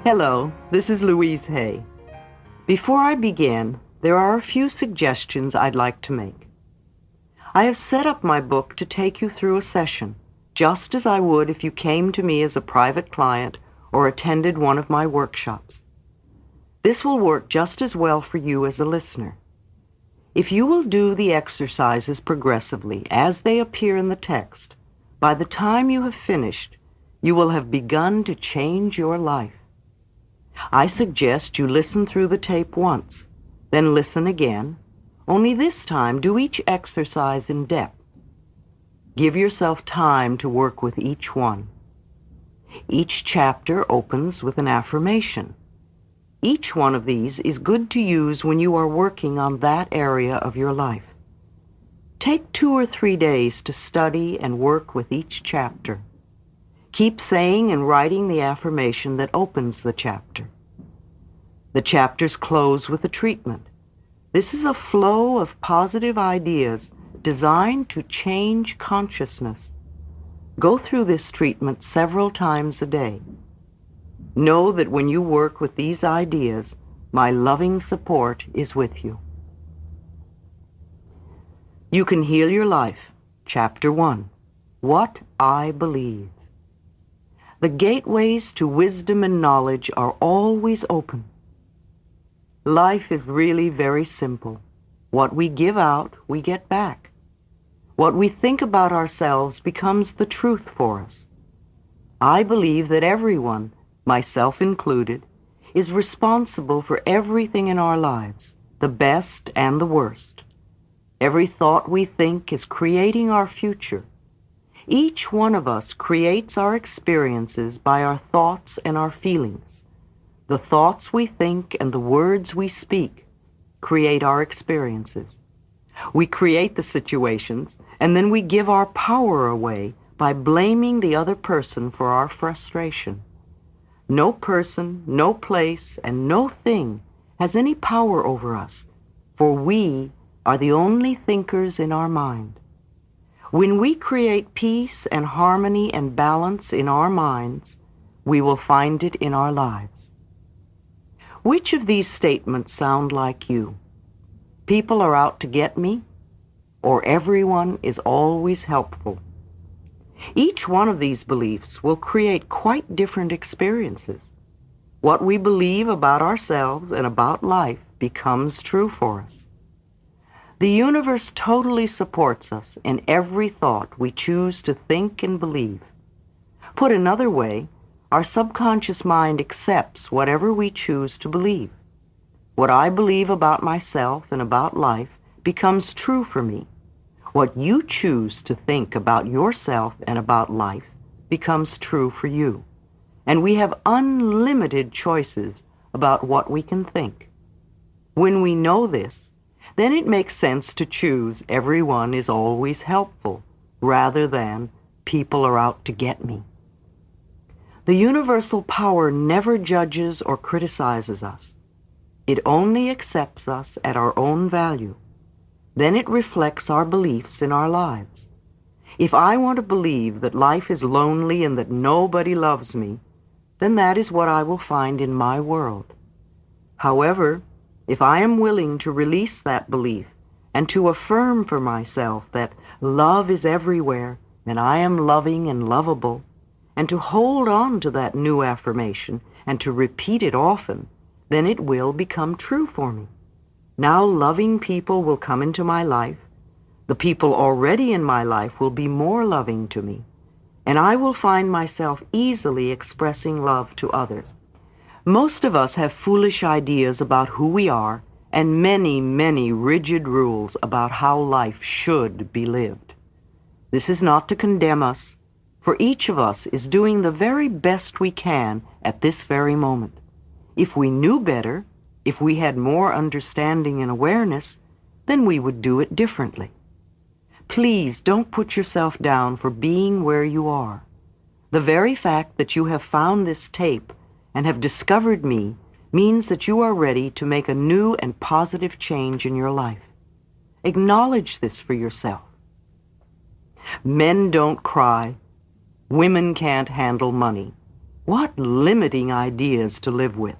Hello, this is Louise Hay. Before I begin, there are a few suggestions I'd like to make. I have set up my book to take you through a session, just as I would if you came to me as a private client or attended one of my workshops. This will work just as well for you as a listener. If you will do the exercises progressively as they appear in the text, by the time you have finished, you will have begun to change your life. I suggest you listen through the tape once, then listen again, only this time do each exercise in depth. Give yourself time to work with each one. Each chapter opens with an affirmation. Each one of these is good to use when you are working on that area of your life. Take 2 or 3 days to study and work with each chapter. Keep saying and writing the affirmation that opens the chapter. The chapters close with a treatment. This is a flow of positive ideas designed to change consciousness. Go through this treatment several times a day. Know that when you work with these ideas, my loving support is with you. You Can Heal Your Life, Chapter 1, What I Believe. The gateways to wisdom and knowledge are always open. Life is really very simple. What we give out, we get back. What we think about ourselves becomes the truth for us. I believe that everyone, myself included, is responsible for everything in our lives, the best and the worst. Every thought we think is creating our future. Each one of us creates our experiences by our thoughts and our feelings. The thoughts we think and the words we speak create our experiences. We create the situations, and then we give our power away by blaming the other person for our frustration. No person, no place, and no thing has any power over us, for we are the only thinkers in our mind. When we create peace and harmony and balance in our minds, we will find it in our lives. Which of these statements sound like you? People are out to get me, or everyone is always helpful? Each one of these beliefs will create quite different experiences. What we believe about ourselves and about life becomes true for us. The universe totally supports us in every thought we choose to think and believe. Put another way, our subconscious mind accepts whatever we choose to believe. What I believe about myself and about life becomes true for me. What you choose to think about yourself and about life becomes true for you. And we have unlimited choices about what we can think. When we know this, then it makes sense to choose everyone is always helpful rather than people are out to get me. The universal power never judges or criticizes us. It only accepts us at our own value. Then it reflects our beliefs in our lives. If I want to believe that life is lonely and that nobody loves me, then that is what I will find in my world. However, if I am willing to release that belief and to affirm for myself that love is everywhere and I am loving and lovable, and to hold on to that new affirmation and to repeat it often, then it will become true for me. Now loving people will come into my life. The people already in my life will be more loving to me, and I will find myself easily expressing love to others. Most of us have foolish ideas about who we are and many, many rigid rules about how life should be lived. This is not to condemn us, for each of us is doing the very best we can at this very moment. If we knew better, if we had more understanding and awareness, then we would do it differently. Please don't put yourself down for being where you are. The very fact that you have found this tape and have discovered me means that you are ready to make a new and positive change in your life. Acknowledge this for yourself. Men don't cry. Women can't handle money. What limiting ideas to live with.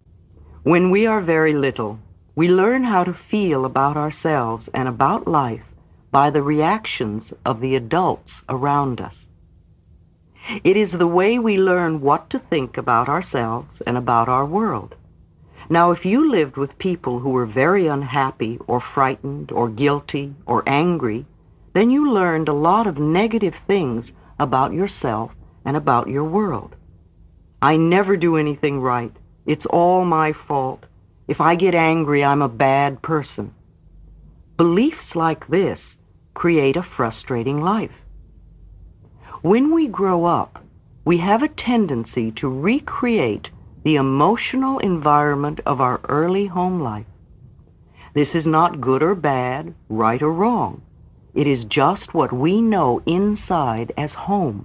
When we are very little, we learn how to feel about ourselves and about life by the reactions of the adults around us. It is the way we learn what to think about ourselves and about our world. Now, if you lived with people who were very unhappy or frightened or guilty or angry, then you learned a lot of negative things about yourself and about your world. I never do anything right. It's all my fault. If I get angry, I'm a bad person. Beliefs like this create a frustrating life. When we grow up, we have a tendency to recreate the emotional environment of our early home life. This is not good or bad, right or wrong. It is just what we know inside as home.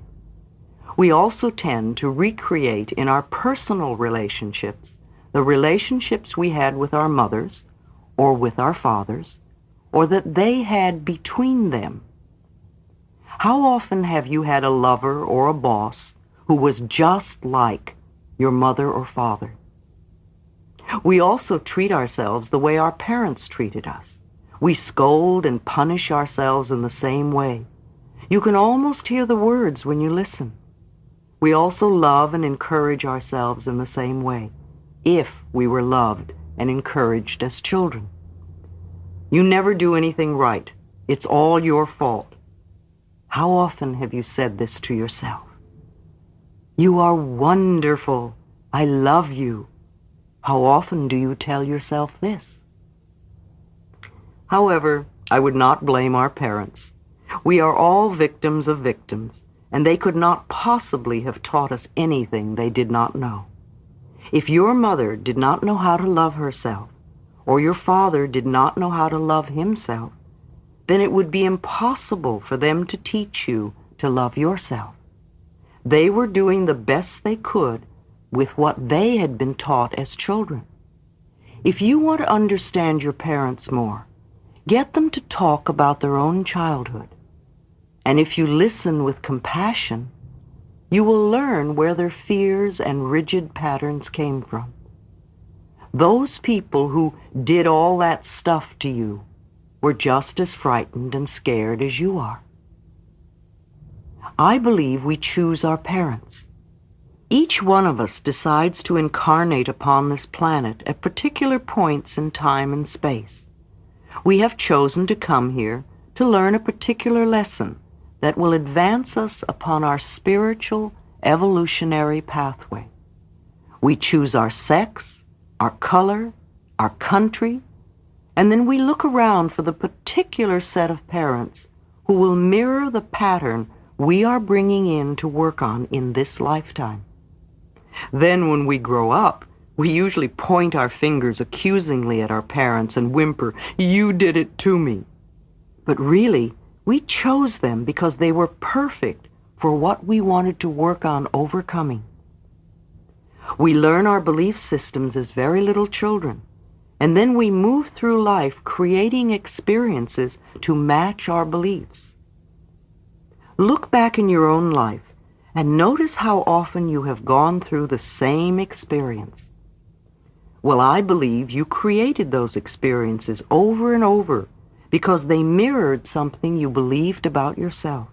We also tend to recreate in our personal relationships the relationships we had with our mothers or with our fathers, or that they had between them. How often have you had a lover or a boss who was just like your mother or father? We also treat ourselves the way our parents treated us. We scold and punish ourselves in the same way. You can almost hear the words when you listen. We also love and encourage ourselves in the same way, if we were loved and encouraged as children. You never do anything right. It's all your fault. How often have you said this to yourself? You are wonderful. I love you. How often do you tell yourself this? However, I would not blame our parents. We are all victims of victims, and they could not possibly have taught us anything they did not know. If your mother did not know how to love herself, or your father did not know how to love himself, then it would be impossible for them to teach you to love yourself. They were doing the best they could with what they had been taught as children. If you want to understand your parents more, get them to talk about their own childhood. And if you listen with compassion, you will learn where their fears and rigid patterns came from. Those people who did all that stuff to you were just as frightened and scared as you are. I believe we choose our parents. Each one of us decides to incarnate upon this planet at particular points in time and space. We have chosen to come here to learn a particular lesson that will advance us upon our spiritual, evolutionary pathway. We choose our sex, our color, our country, and then we look around for the particular set of parents who will mirror the pattern we are bringing in to work on in this lifetime. Then when we grow up, we usually point our fingers accusingly at our parents and whimper, "You did it to me." But really, we chose them because they were perfect for what we wanted to work on overcoming. We learn our belief systems as very little children, and then we move through life creating experiences to match our beliefs. Look back in your own life and notice how often you have gone through the same experience. Well, I believe you created those experiences over and over because they mirrored something you believed about yourself.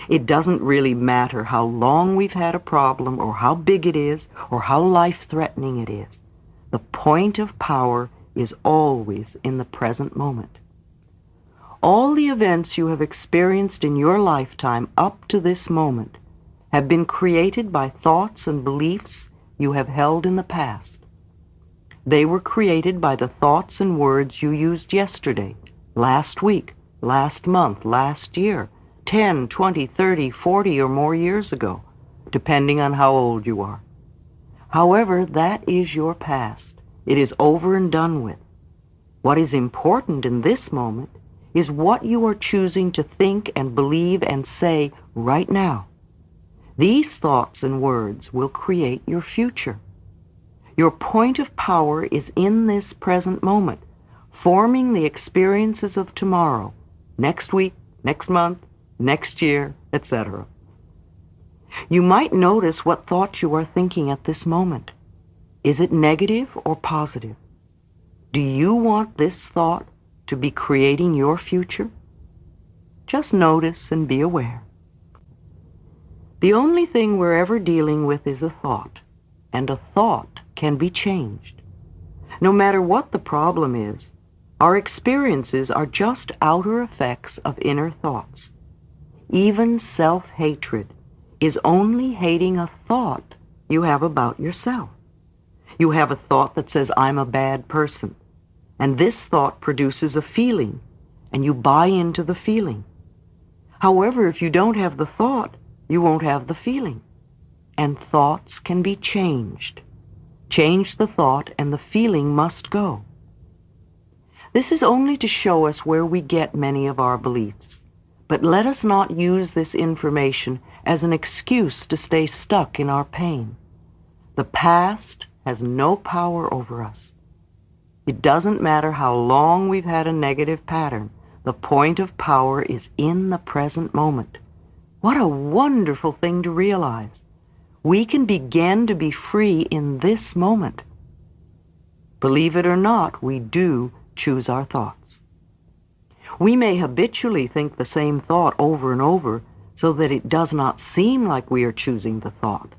It doesn't really matter how long we've had a problem or how big it is or how life-threatening it is. The point of power is always in the present moment. All the events you have experienced in your lifetime up to this moment have been created by thoughts and beliefs you have held in the past. They were created by the thoughts and words you used yesterday, last week, last month, last year, 10, 20, 30, 40 or more years ago, depending on how old you are. However, that is your past. It is over and done with. What is important in this moment is what you are choosing to think and believe and say right now. These thoughts and words will create your future. Your point of power is in this present moment, forming the experiences of tomorrow, next week, next month, next year, etc. You might notice what thought you are thinking at this moment. Is it negative or positive? Do you want this thought to be creating your future? Just notice and be aware. The only thing we're ever dealing with is a thought, and a thought can be changed. No matter what the problem is, our experiences are just outer effects of inner thoughts. Even self-hatred is only hating a thought you have about yourself. You have a thought that says, I'm a bad person, and this thought produces a feeling, and you buy into the feeling. However, if you don't have the thought, you won't have the feeling. And thoughts can be changed. Change the thought and the feeling must go. This is only to show us where we get many of our beliefs. But let us not use this information as an excuse to stay stuck in our pain. The past has no power over us. It doesn't matter how long we've had a negative pattern. The point of power is in the present moment. What a wonderful thing to realize. We can begin to be free in this moment. Believe it or not, we do choose our thoughts. We may habitually think the same thought over and over so that it does not seem like we are choosing the thought.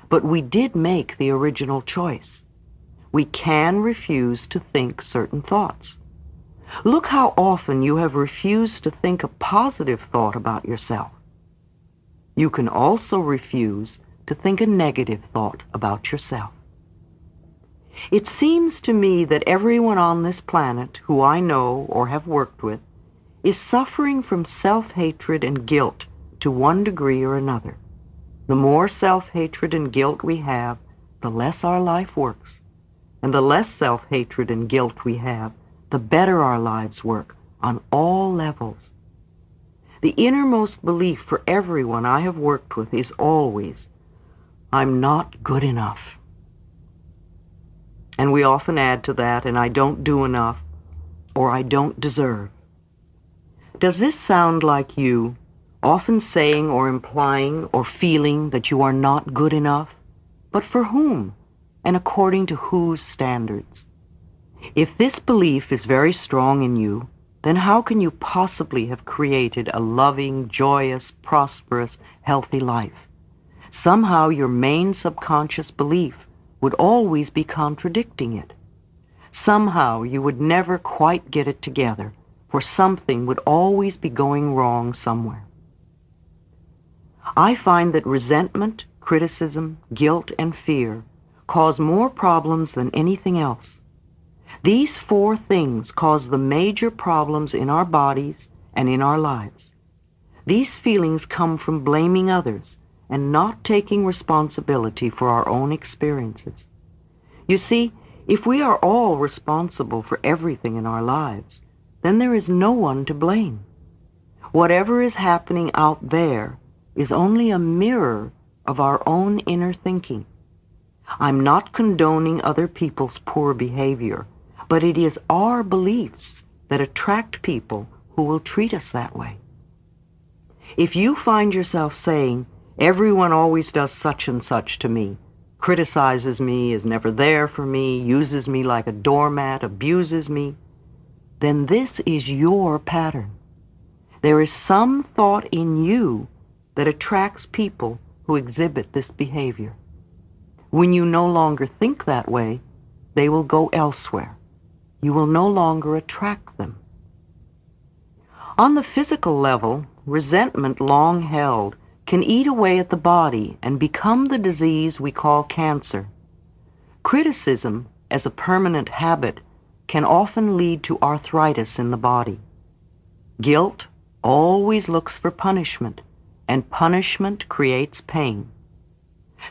But we did make the original choice. We can refuse to think certain thoughts. Look how often you have refused to think a positive thought about yourself. You can also refuse to think a negative thought about yourself. It seems to me that everyone on this planet who I know or have worked with is suffering from self-hatred and guilt to one degree or another. The more self-hatred and guilt we have, the less our life works. And the less self-hatred and guilt we have, the better our lives work on all levels. The innermost belief for everyone I have worked with is always, I'm not good enough. And we often add to that, and I don't do enough, or I don't deserve. Does this sound like you, often saying or implying or feeling that you are not good enough? But for whom, and according to whose standards? If this belief is very strong in you, then how can you possibly have created a loving, joyous, prosperous, healthy life? Somehow your main subconscious belief would always be contradicting it. Somehow you would never quite get it together, for something would always be going wrong somewhere. I find that resentment, criticism, guilt, and fear cause more problems than anything else. These four things cause the major problems in our bodies and in our lives. These feelings come from blaming others and not taking responsibility for our own experiences. You see, if we are all responsible for everything in our lives, then there is no one to blame. Whatever is happening out there is only a mirror of our own inner thinking. I'm not condoning other people's poor behavior, but it is our beliefs that attract people who will treat us that way. If you find yourself saying, everyone always does such and such to me, criticizes me, is never there for me, uses me like a doormat, abuses me, then this is your pattern. There is some thought in you that attracts people who exhibit this behavior. When you no longer think that way, they will go elsewhere. You will no longer attract them. On the physical level, resentment long held can eat away at the body and become the disease we call cancer. Criticism, as a permanent habit, can often lead to arthritis in the body. Guilt always looks for punishment, and punishment creates pain.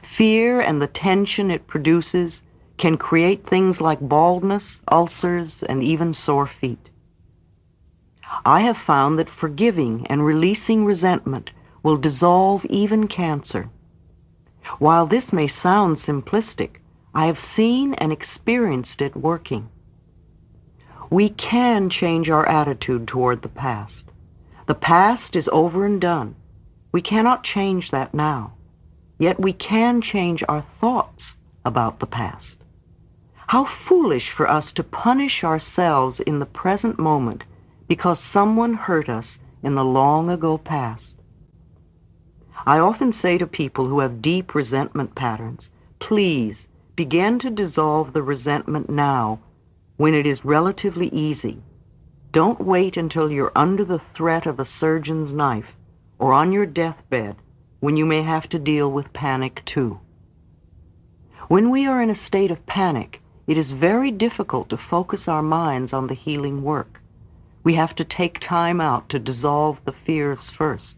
Fear and the tension it produces can create things like baldness, ulcers, and even sore feet. I have found that forgiving and releasing resentment will dissolve even cancer. While this may sound simplistic, I have seen and experienced it working. We can change our attitude toward the past. The past is over and done. We cannot change that now. Yet we can change our thoughts about the past. How foolish for us to punish ourselves in the present moment because someone hurt us in the long ago past. I often say to people who have deep resentment patterns, please begin to dissolve the resentment now when it is relatively easy. Don't wait until you're under the threat of a surgeon's knife or on your deathbed when you may have to deal with panic too. When we are in a state of panic, it is very difficult to focus our minds on the healing work. We have to take time out to dissolve the fears first.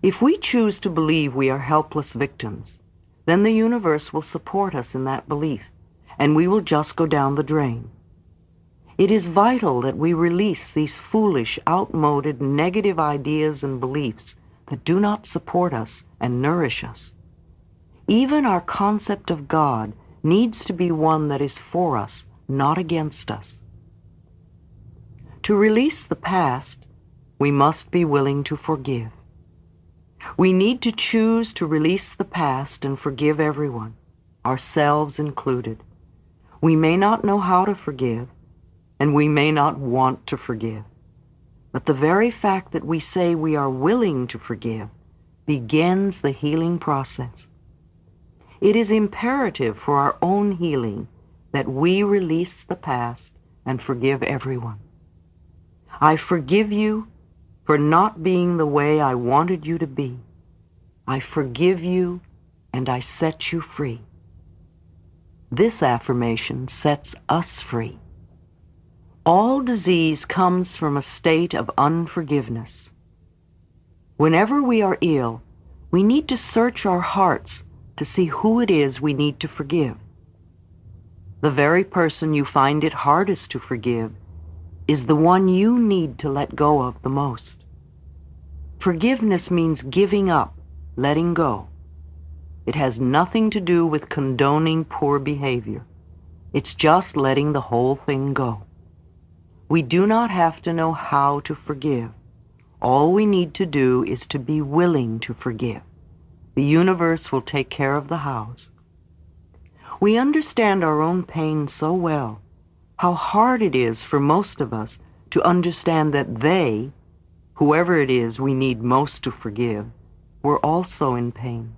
If we choose to believe we are helpless victims, then the universe will support us in that belief, and we will just go down the drain. It is vital that we release these foolish, outmoded, negative ideas and beliefs that do not support us and nourish us. Even our concept of God needs to be one that is for us, not against us. To release the past, we must be willing to forgive. We need to choose to release the past and forgive everyone, ourselves included. We may not know how to forgive, and we may not want to forgive. But the very fact that we say we are willing to forgive begins the healing process. It is imperative for our own healing that we release the past and forgive everyone. I forgive you for not being the way I wanted you to be. I forgive you and I set you free. This affirmation sets us free. All disease comes from a state of unforgiveness. Whenever we are ill, we need to search our hearts to see who it is we need to forgive. The very person you find it hardest to forgive is the one you need to let go of the most. Forgiveness means giving up, letting go. It has nothing to do with condoning poor behavior. It's just letting the whole thing go. We do not have to know how to forgive. All we need to do is to be willing to forgive. The universe will take care of the hows. We understand our own pain so well, how hard it is for most of us to understand that they, whoever it is we need most to forgive, were also in pain.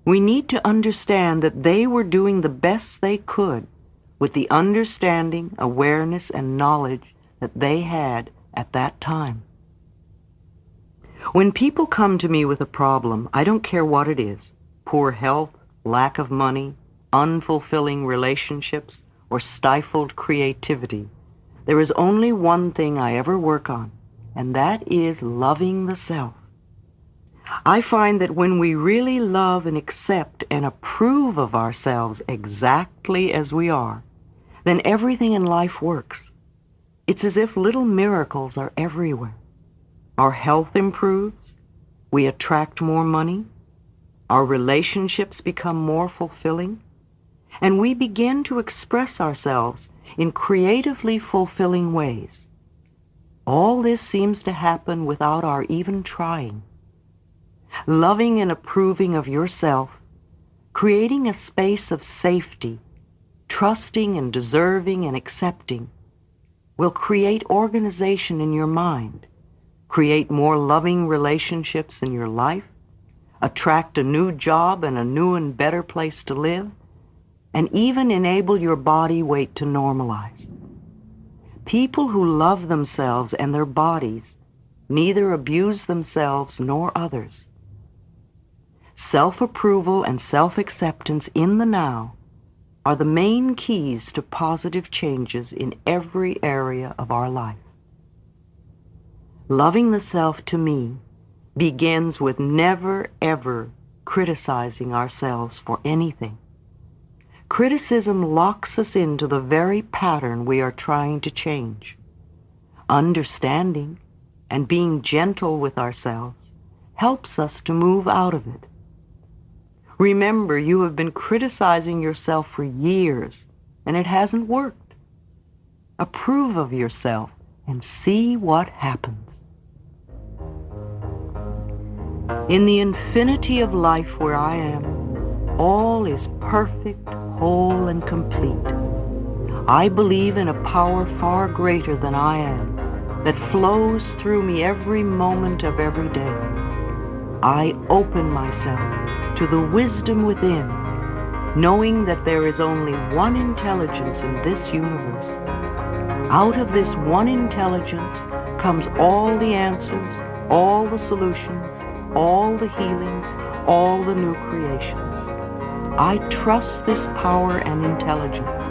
We need to understand that they were doing the best they could with the understanding, awareness, and knowledge that they had at that time. When people come to me with a problem, I don't care what it is, poor health, lack of money, unfulfilling relationships, or stifled creativity, there is only one thing I ever work on, and that is loving the self. I find that when we really love and accept and approve of ourselves exactly as we are, then everything in life works. It's as if little miracles are everywhere. Our health improves, we attract more money, our relationships become more fulfilling, and we begin to express ourselves in creatively fulfilling ways. All this seems to happen without our even trying. Loving and approving of yourself, creating a space of safety, trusting and deserving and accepting, will create organization in your mind, create more loving relationships in your life, attract a new job and a new and better place to live, and even enable your body weight to normalize. People who love themselves and their bodies neither abuse themselves nor others. Self-approval and self-acceptance in the now are the main keys to positive changes in every area of our life. Loving the self, to me, begins with never, ever criticizing ourselves for anything. Criticism locks us into the very pattern we are trying to change. Understanding and being gentle with ourselves helps us to move out of it. Remember, you have been criticizing yourself for years, and it hasn't worked. Approve of yourself and see what happens. In the infinity of life where I am, all is perfect, whole, and complete. I believe in a power far greater than I am, that flows through me every moment of every day. I open myself to the wisdom within, knowing that there is only one intelligence in this universe. Out of this one intelligence comes all the answers, all the solutions, all the healings, all the new creations. I trust this power and intelligence,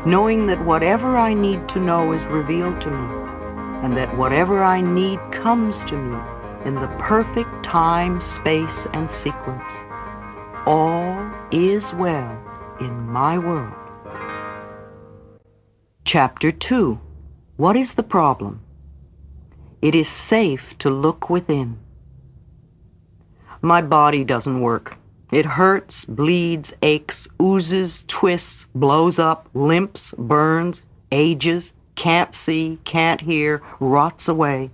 knowing that whatever I need to know is revealed to me, and that whatever I need comes to me in the perfect time, space, and sequence. All is well in my world. Chapter 2. What is the problem? It is safe to look within. My body doesn't work. It hurts, bleeds, aches, oozes, twists, blows up, limps, burns, ages, can't see, can't hear, rots away,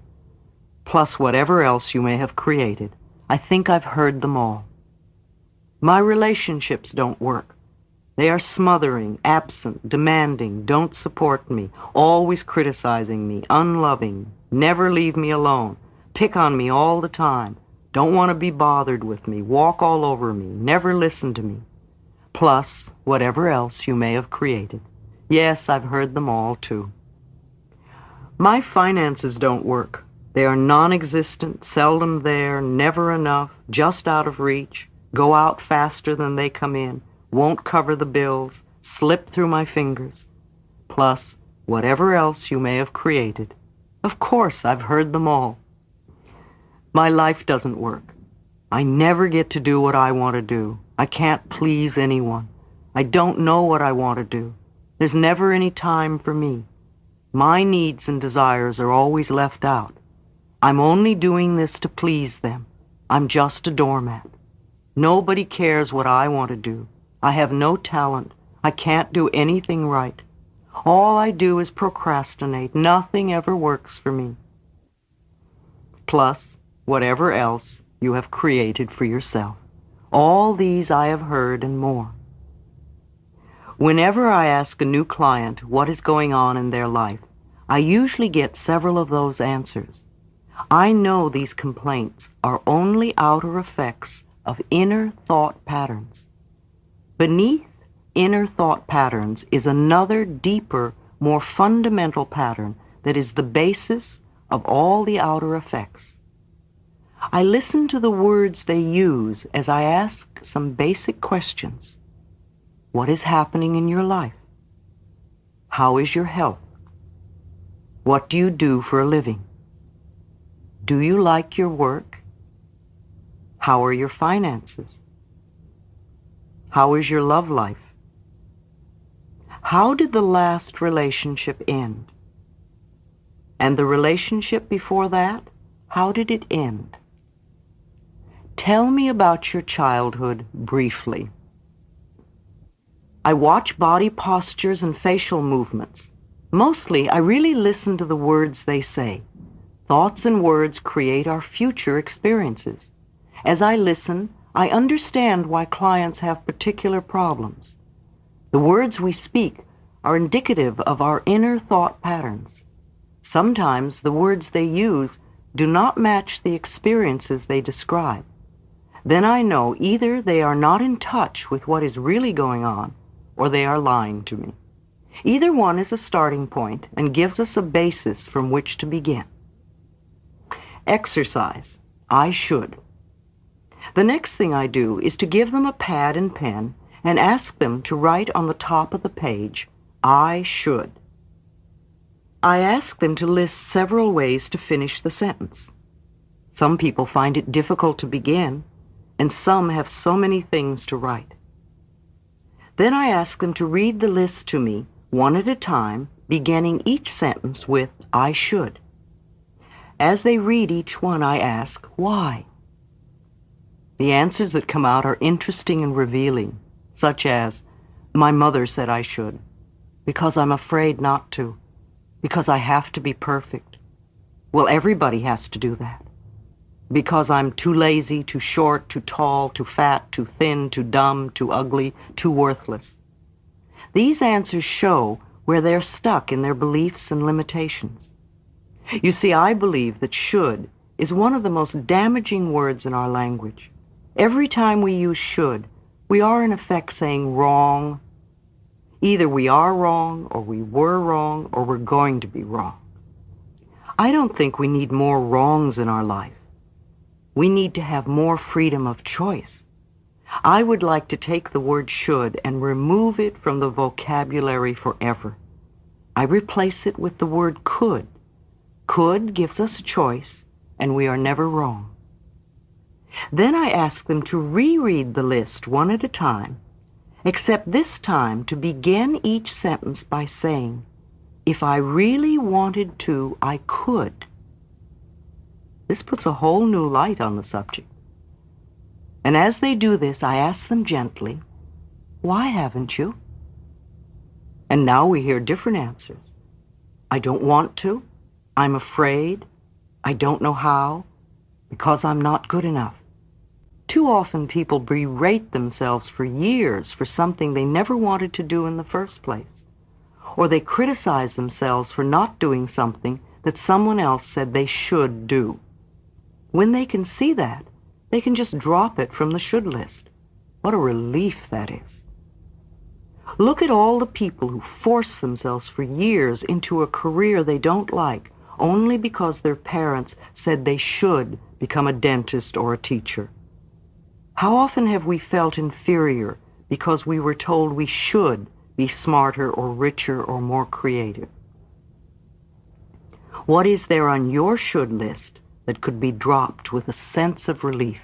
plus whatever else you may have created. I think I've heard them all. My relationships don't work. They are smothering, absent, demanding, don't support me, always criticizing me, unloving, never leave me alone, pick on me all the time, don't want to be bothered with me, walk all over me, never listen to me, plus whatever else you may have created. Yes, I've heard them all too. My finances don't work. They are non-existent, seldom there, never enough, just out of reach, go out faster than they come in, won't cover the bills, slip through my fingers, plus whatever else you may have created. Of course, I've heard them all. My life doesn't work. I never get to do what I want to do. I can't please anyone. I don't know what I want to do. There's never any time for me. My needs and desires are always left out. I'm only doing this to please them. I'm just a doormat. Nobody cares what I want to do. I have no talent. I can't do anything right. All I do is procrastinate. Nothing ever works for me. Plus, whatever else you have created for yourself. All these I have heard and more. Whenever I ask a new client what is going on in their life, I usually get several of those answers. I know these complaints are only outer effects of inner thought patterns. Beneath inner thought patterns is another deeper, more fundamental pattern that is the basis of all the outer effects. I listen to the words they use as I ask some basic questions. What is happening in your life? How is your health? What do you do for a living? Do you like your work? How are your finances? How is your love life? How did the last relationship end? And the relationship before that, how did it end? Tell me about your childhood briefly. I watch body postures and facial movements. Mostly, I really listen to the words they say. Thoughts and words create our future experiences. As I listen, I understand why clients have particular problems. The words we speak are indicative of our inner thought patterns. Sometimes the words they use do not match the experiences they describe. Then I know either they are not in touch with what is really going on, or they are lying to me. Either one is a starting point and gives us a basis from which to begin. Exercise. I should. The next thing I do is to give them a pad and pen and ask them to write on the top of the page, I should. I ask them to list several ways to finish the sentence. Some people find it difficult to begin, and some have so many things to write. Then I ask them to read the list to me, one at a time, beginning each sentence with, I should. As they read each one, I ask, why? The answers that come out are interesting and revealing, such as, my mother said I should, because I'm afraid not to, because I have to be perfect. Well, everybody has to do that. Because I'm too lazy, too short, too tall, too fat, too thin, too dumb, too ugly, too worthless. These answers show where they're stuck in their beliefs and limitations. You see, I believe that should is one of the most damaging words in our language. Every time we use should, we are in effect saying wrong. Either we are wrong, or we were wrong, or we're going to be wrong. I don't think we need more wrongs in our life. We need to have more freedom of choice. I would like to take the word should and remove it from the vocabulary forever. I replace it with the word could. Could gives us choice, and we are never wrong. Then I ask them to reread the list one at a time, except this time to begin each sentence by saying, if I really wanted to, I could. This puts a whole new light on the subject. And as they do this, I ask them gently, why haven't you? And now we hear different answers. I don't want to. I'm afraid. I don't know how. Because I'm not good enough. Too often people berate themselves for years for something they never wanted to do in the first place. Or they criticize themselves for not doing something that someone else said they should do. When they can see that, they can just drop it from the should list. What a relief that is. Look at all the people who force themselves for years into a career they don't like only because their parents said they should become a dentist or a teacher. How often have we felt inferior because we were told we should be smarter or richer or more creative? What is there on your should list that could be dropped with a sense of relief?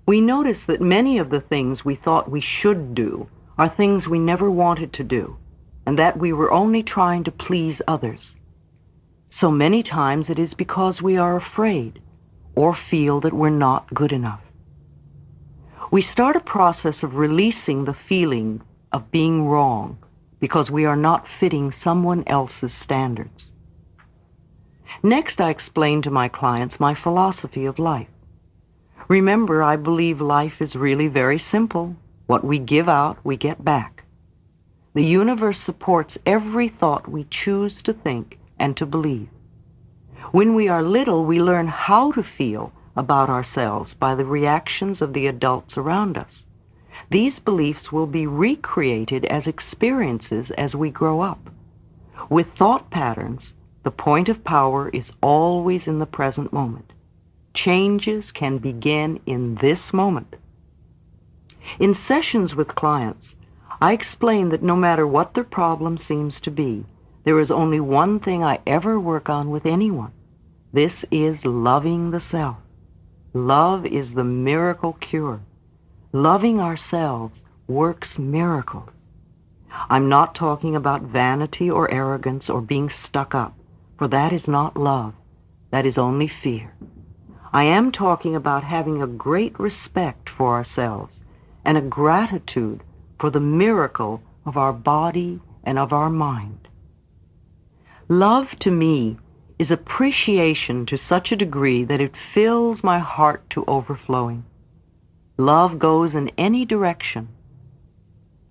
We notice that many of the things we thought we should do are things we never wanted to do, and that we were only trying to please others. So many times it is because we are afraid or feel that we're not good enough. We start a process of releasing the feeling of being wrong because we are not fitting someone else's standards. Next, I explain to my clients my philosophy of life. Remember, I believe life is really very simple. What we give out, we get back. The universe supports every thought we choose to think and to believe. When we are little, we learn how to feel about ourselves by the reactions of the adults around us. These beliefs will be recreated as experiences as we grow up. With thought patterns, the point of power is always in the present moment. Changes can begin in this moment. In sessions with clients, I explain that no matter what their problem seems to be, there is only one thing I ever work on with anyone. This is loving the self. Love is the miracle cure. Loving ourselves works miracles. I'm not talking about vanity or arrogance or being stuck up, for that is not love. That is only fear. I am talking about having a great respect for ourselves and a gratitude for the miracle of our body and of our mind. Love to me is appreciation to such a degree that it fills my heart to overflowing. Love goes in any direction.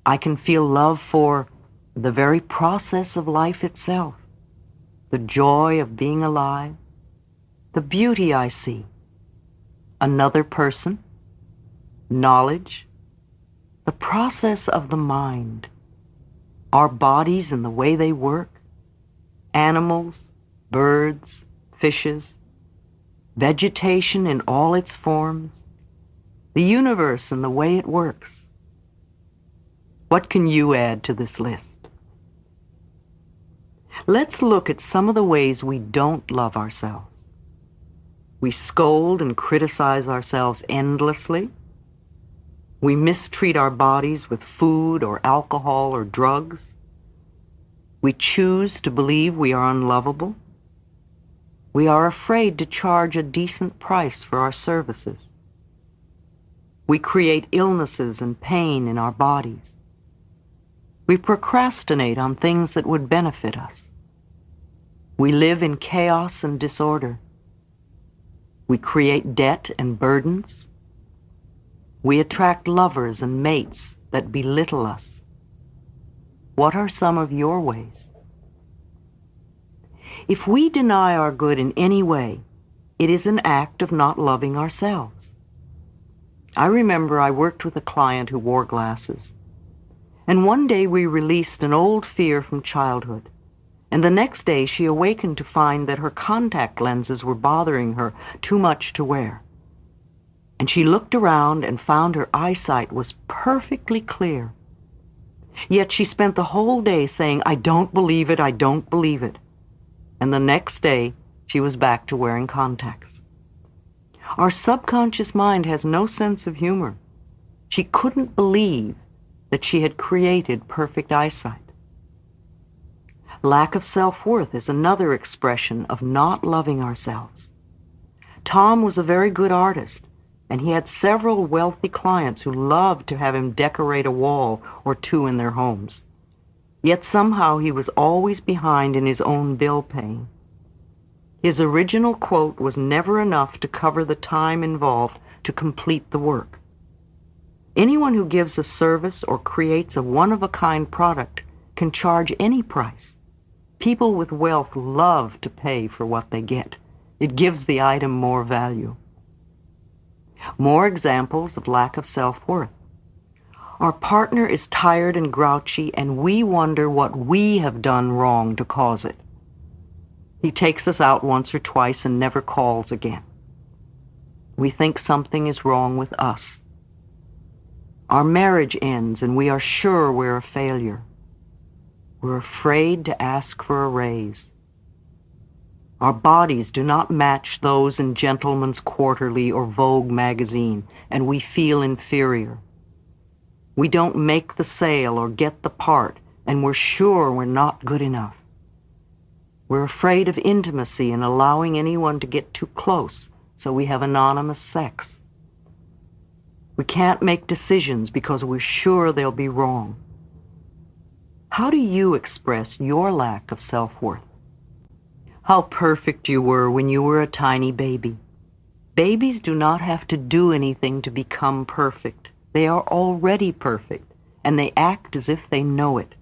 I can feel love for the very process of life itself, the joy of being alive, the beauty I see, another person, knowledge, the process of the mind, our bodies and the way they work, animals, birds, fishes, vegetation in all its forms, the universe and the way it works. What can you add to this list? Let's look at some of the ways we don't love ourselves. We scold and criticize ourselves endlessly. We mistreat our bodies with food or alcohol or drugs. We choose to believe we are unlovable. We are afraid to charge a decent price for our services. We create illnesses and pain in our bodies. We procrastinate on things that would benefit us. We live in chaos and disorder. We create debt and burdens. We attract lovers and mates that belittle us. What are some of your ways? If we deny our good in any way, it is an act of not loving ourselves. I remember I worked with a client who wore glasses, and one day we released an old fear from childhood, and the next day she awakened to find that her contact lenses were bothering her too much to wear. And she looked around and found her eyesight was perfectly clear. Yet she spent the whole day saying, "I don't believe it, I don't believe it." And the next day, she was back to wearing contacts. Our subconscious mind has no sense of humor. She couldn't believe that she had created perfect eyesight. Lack of self-worth is another expression of not loving ourselves. Tom was a very good artist, and he had several wealthy clients who loved to have him decorate a wall or two in their homes. Yet somehow he was always behind in his own bill paying. His original quote was never enough to cover the time involved to complete the work. Anyone who gives a service or creates a one-of-a-kind product can charge any price. People with wealth love to pay for what they get. It gives the item more value. More examples of lack of self-worth. Our partner is tired and grouchy, and we wonder what we have done wrong to cause it. He takes us out once or twice and never calls again. We think something is wrong with us. Our marriage ends, and we are sure we're a failure. We're afraid to ask for a raise. Our bodies do not match those in Gentleman's Quarterly or Vogue magazine, and we feel inferior. We don't make the sale or get the part, and we're sure we're not good enough. We're afraid of intimacy and allowing anyone to get too close, so we have anonymous sex. We can't make decisions because we're sure they'll be wrong. How do you express your lack of self-worth? How perfect you were when you were a tiny baby. Babies do not have to do anything to become perfect. They are already perfect, and they act as if they know it.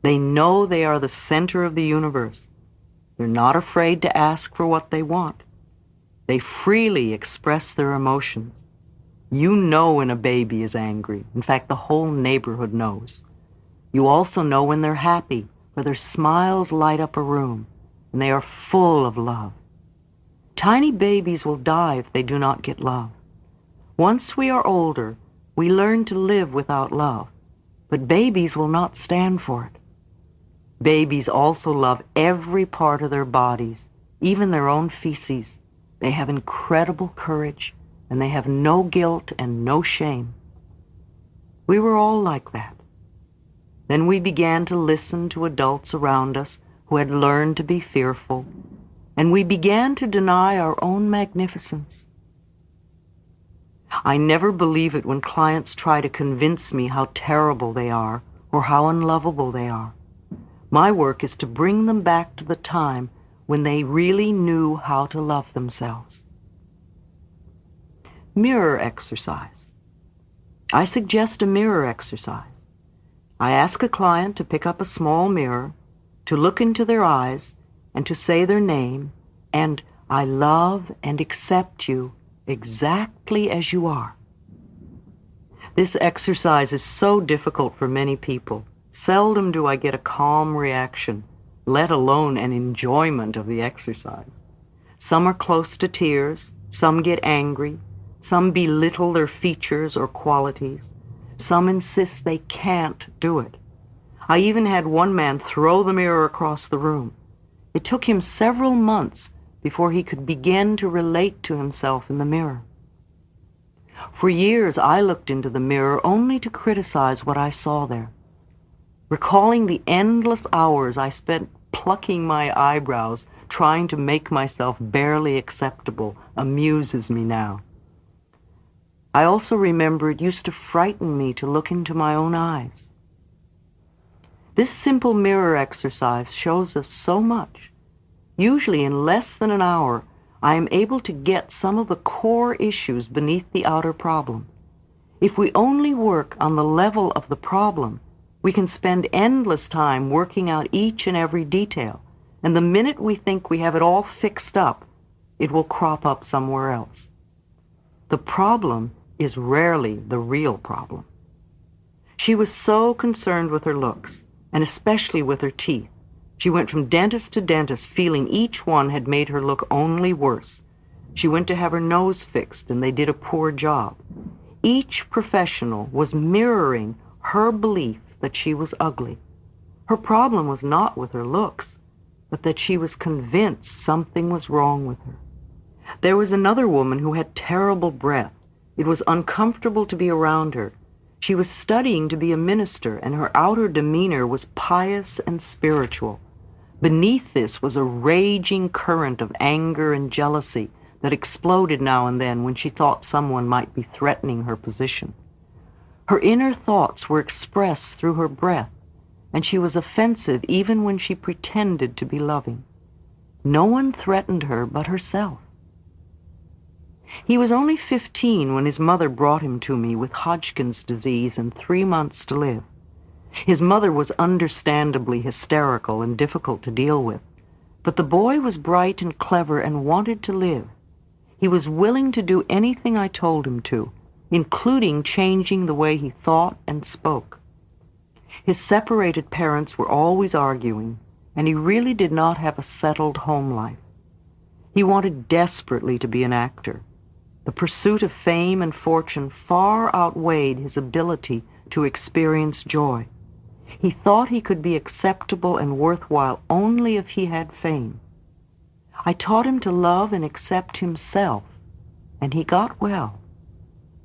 They know they are the center of the universe. They're not afraid to ask for what they want. They freely express their emotions. You know when a baby is angry. In fact, the whole neighborhood knows. You also know when they're happy, for their smiles light up a room, and they are full of love. Tiny babies will die if they do not get love. Once we are older, we learn to live without love, but babies will not stand for it. Babies also love every part of their bodies, even their own feces. They have incredible courage, and they have no guilt and no shame. We were all like that. Then we began to listen to adults around us who had learned to be fearful, and we began to deny our own magnificence. I never believe it when clients try to convince me how terrible they are or how unlovable they are. My work is to bring them back to the time when they really knew how to love themselves. Mirror exercise. I suggest a mirror exercise. I ask a client to pick up a small mirror, to look into their eyes, and to say their name, and "I love and accept you exactly as you are." This exercise is so difficult for many people. Seldom do I get a calm reaction, let alone an enjoyment of the exercise. Some are close to tears, some get angry, some belittle their features or qualities, some insist they can't do it. I even had one man throw the mirror across the room. It took him several months before he could begin to relate to himself in the mirror. For years, I looked into the mirror only to criticize what I saw there. Recalling the endless hours I spent plucking my eyebrows, trying to make myself barely acceptable, amuses me now. I also remember it used to frighten me to look into my own eyes. This simple mirror exercise shows us so much. Usually in less than an hour, I am able to get some of the core issues beneath the outer problem. If we only work on the level of the problem, we can spend endless time working out each and every detail, and the minute we think we have it all fixed up, it will crop up somewhere else. The problem is rarely the real problem. She was so concerned with her looks, and especially with her teeth. She went from dentist to dentist, feeling each one had made her look only worse. She went to have her nose fixed, and they did a poor job. Each professional was mirroring her belief that she was ugly. Her problem was not with her looks, but that she was convinced something was wrong with her. There was another woman who had terrible breath. It was uncomfortable to be around her. She was studying to be a minister, and her outer demeanor was pious and spiritual. Beneath this was a raging current of anger and jealousy that exploded now and then when she thought someone might be threatening her position. Her inner thoughts were expressed through her breath, and she was offensive even when she pretended to be loving. No one threatened her but herself. He was only 15 when his mother brought him to me with Hodgkin's disease and 3 months to live. His mother was understandably hysterical and difficult to deal with, but the boy was bright and clever and wanted to live. He was willing to do anything I told him to, including changing the way he thought and spoke. His separated parents were always arguing, and he really did not have a settled home life. He wanted desperately to be an actor. The pursuit of fame and fortune far outweighed his ability to experience joy. He thought he could be acceptable and worthwhile only if he had fame. I taught him to love and accept himself, and he got well.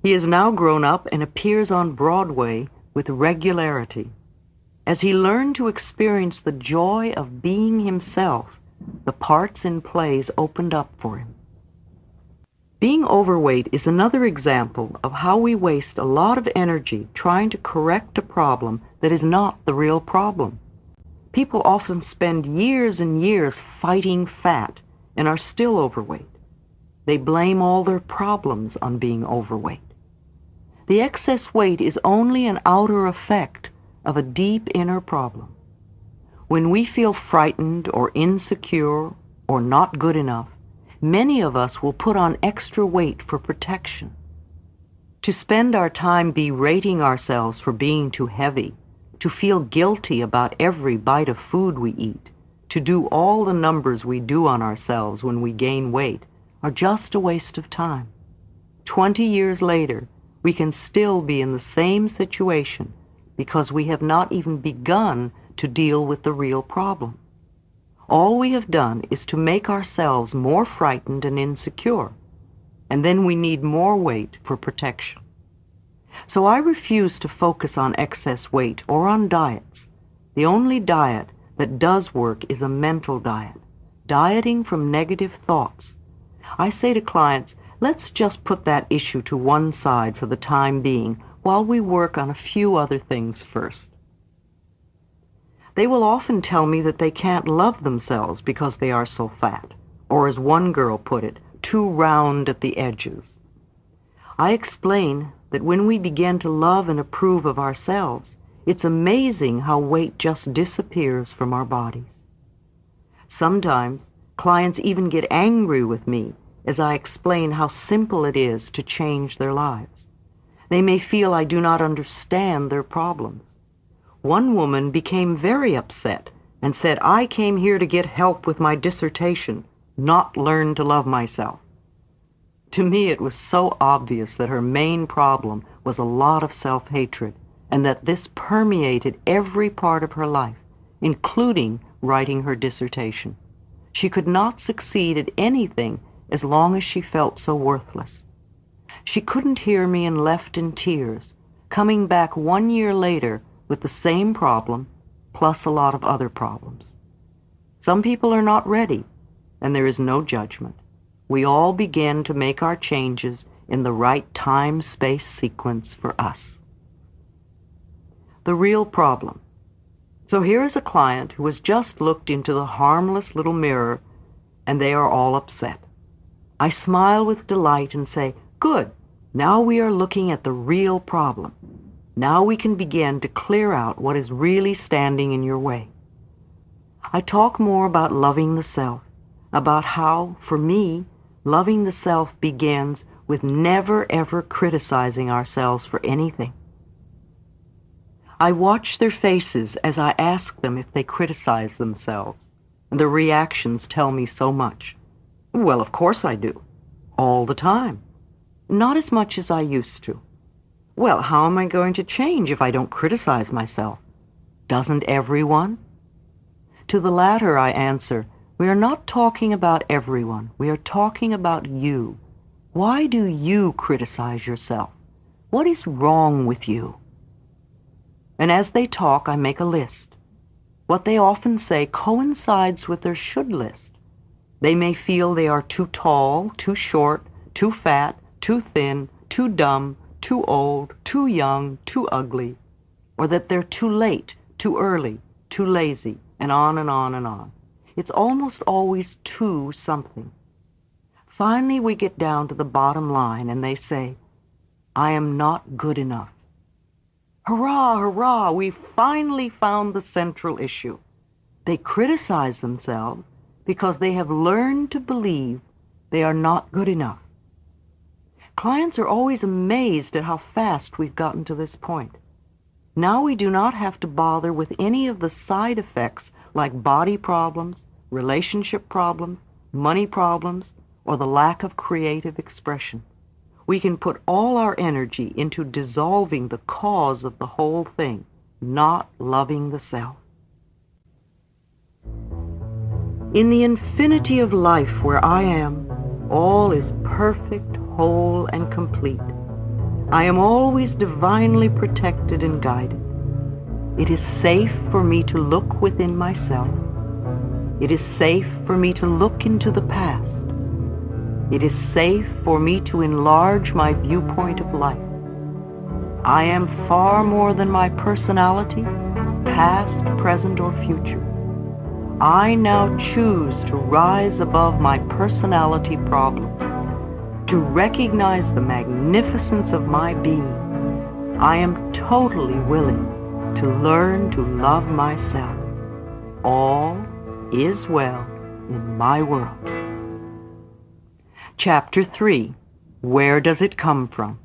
He is now grown up and appears on Broadway with regularity. As he learned to experience the joy of being himself, the parts in plays opened up for him. Being overweight is another example of how we waste a lot of energy trying to correct a problem that is not the real problem. People often spend years and years fighting fat and are still overweight. They blame all their problems on being overweight. The excess weight is only an outer effect of a deep inner problem. When we feel frightened or insecure or not good enough, many of us will put on extra weight for protection. To spend our time berating ourselves for being too heavy, to feel guilty about every bite of food we eat, to do all the numbers we do on ourselves when we gain weight, are just a waste of time. 20 years later, we can still be in the same situation because we have not even begun to deal with the real problem. All we have done is to make ourselves more frightened and insecure, and then we need more weight for protection. So I refuse to focus on excess weight or on diets. The only diet that does work is a mental diet, dieting from negative thoughts. I say to clients, let's just put that issue to one side for the time being while we work on a few other things first. They will often tell me that they can't love themselves because they are so fat, or as one girl put it, too round at the edges. I explain that when we begin to love and approve of ourselves, it's amazing how weight just disappears from our bodies. Sometimes clients even get angry with me as I explain how simple it is to change their lives. They may feel I do not understand their problems. One woman became very upset and said, I came here to get help with my dissertation, not learn to love myself. To me, it was so obvious that her main problem was a lot of self-hatred, and that this permeated every part of her life, including writing her dissertation. She could not succeed at anything as long as she felt so worthless. She couldn't hear me and left in tears, coming back 1 year later with the same problem, plus a lot of other problems. Some people are not ready, and there is no judgment. We all begin to make our changes in the right time-space sequence for us. The real problem. So here is a client who has just looked into the harmless little mirror, and they are all upset. I smile with delight and say, "Good, now we are looking at the real problem. Now we can begin to clear out what is really standing in your way." I talk more about loving the self, about how, for me, loving the self begins with never ever criticizing ourselves for anything. I watch their faces as I ask them if they criticize themselves, and their reactions tell me so much. Well, of course I do. All the time. Not as much as I used to. Well, how am I going to change if I don't criticize myself? Doesn't everyone? To the latter I answer, we are not talking about everyone. We are talking about you. Why do you criticize yourself? What is wrong with you? And as they talk, I make a list. What they often say coincides with their should list. They may feel they are too tall, too short, too fat, too thin, too dumb, too old, too young, too ugly, or that they're too late, too early, too lazy, and on and on and on. It's almost always too something. Finally, we get down to the bottom line, and they say, "I am not good enough." Hurrah, hurrah, we finally found the central issue. They criticize themselves because they have learned to believe they are not good enough. Clients are always amazed at how fast we've gotten to this point. Now we do not have to bother with any of the side effects like body problems, relationship problems, money problems, or the lack of creative expression. We can put all our energy into dissolving the cause of the whole thing, not loving the self. In the infinity of life where I am, all is perfect, whole, and complete. I am always divinely protected and guided. It is safe for me to look within myself. It is safe for me to look into the past. It is safe for me to enlarge my viewpoint of life. I am far more than my personality, past, present, or future. I now choose to rise above my personality problems, to recognize the magnificence of my being. I am totally willing to learn to love myself. All is well in my world. Chapter 3. Where does it come from?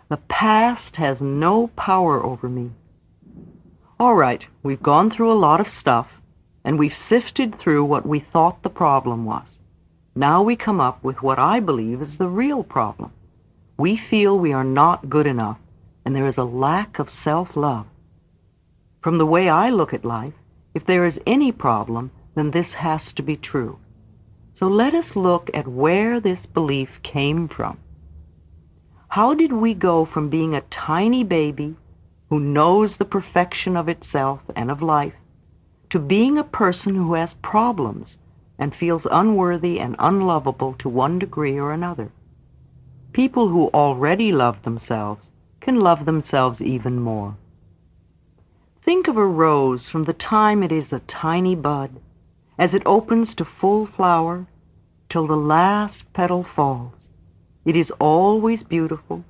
The past has no power over me. All right, we've gone through a lot of stuff, and we've sifted through what we thought the problem was. Now we come up with what I believe is the real problem. We feel we are not good enough, and there is a lack of self-love. From the way I look at life, if there is any problem, then this has to be true. So let us look at where this belief came from. How did we go from being a tiny baby who knows the perfection of itself and of life to being a person who has problems and feels unworthy and unlovable to one degree or another? People who already love themselves can love themselves even more. Think of a rose from the time it is a tiny bud, as it opens to full flower, till the last petal falls. It is always beautiful,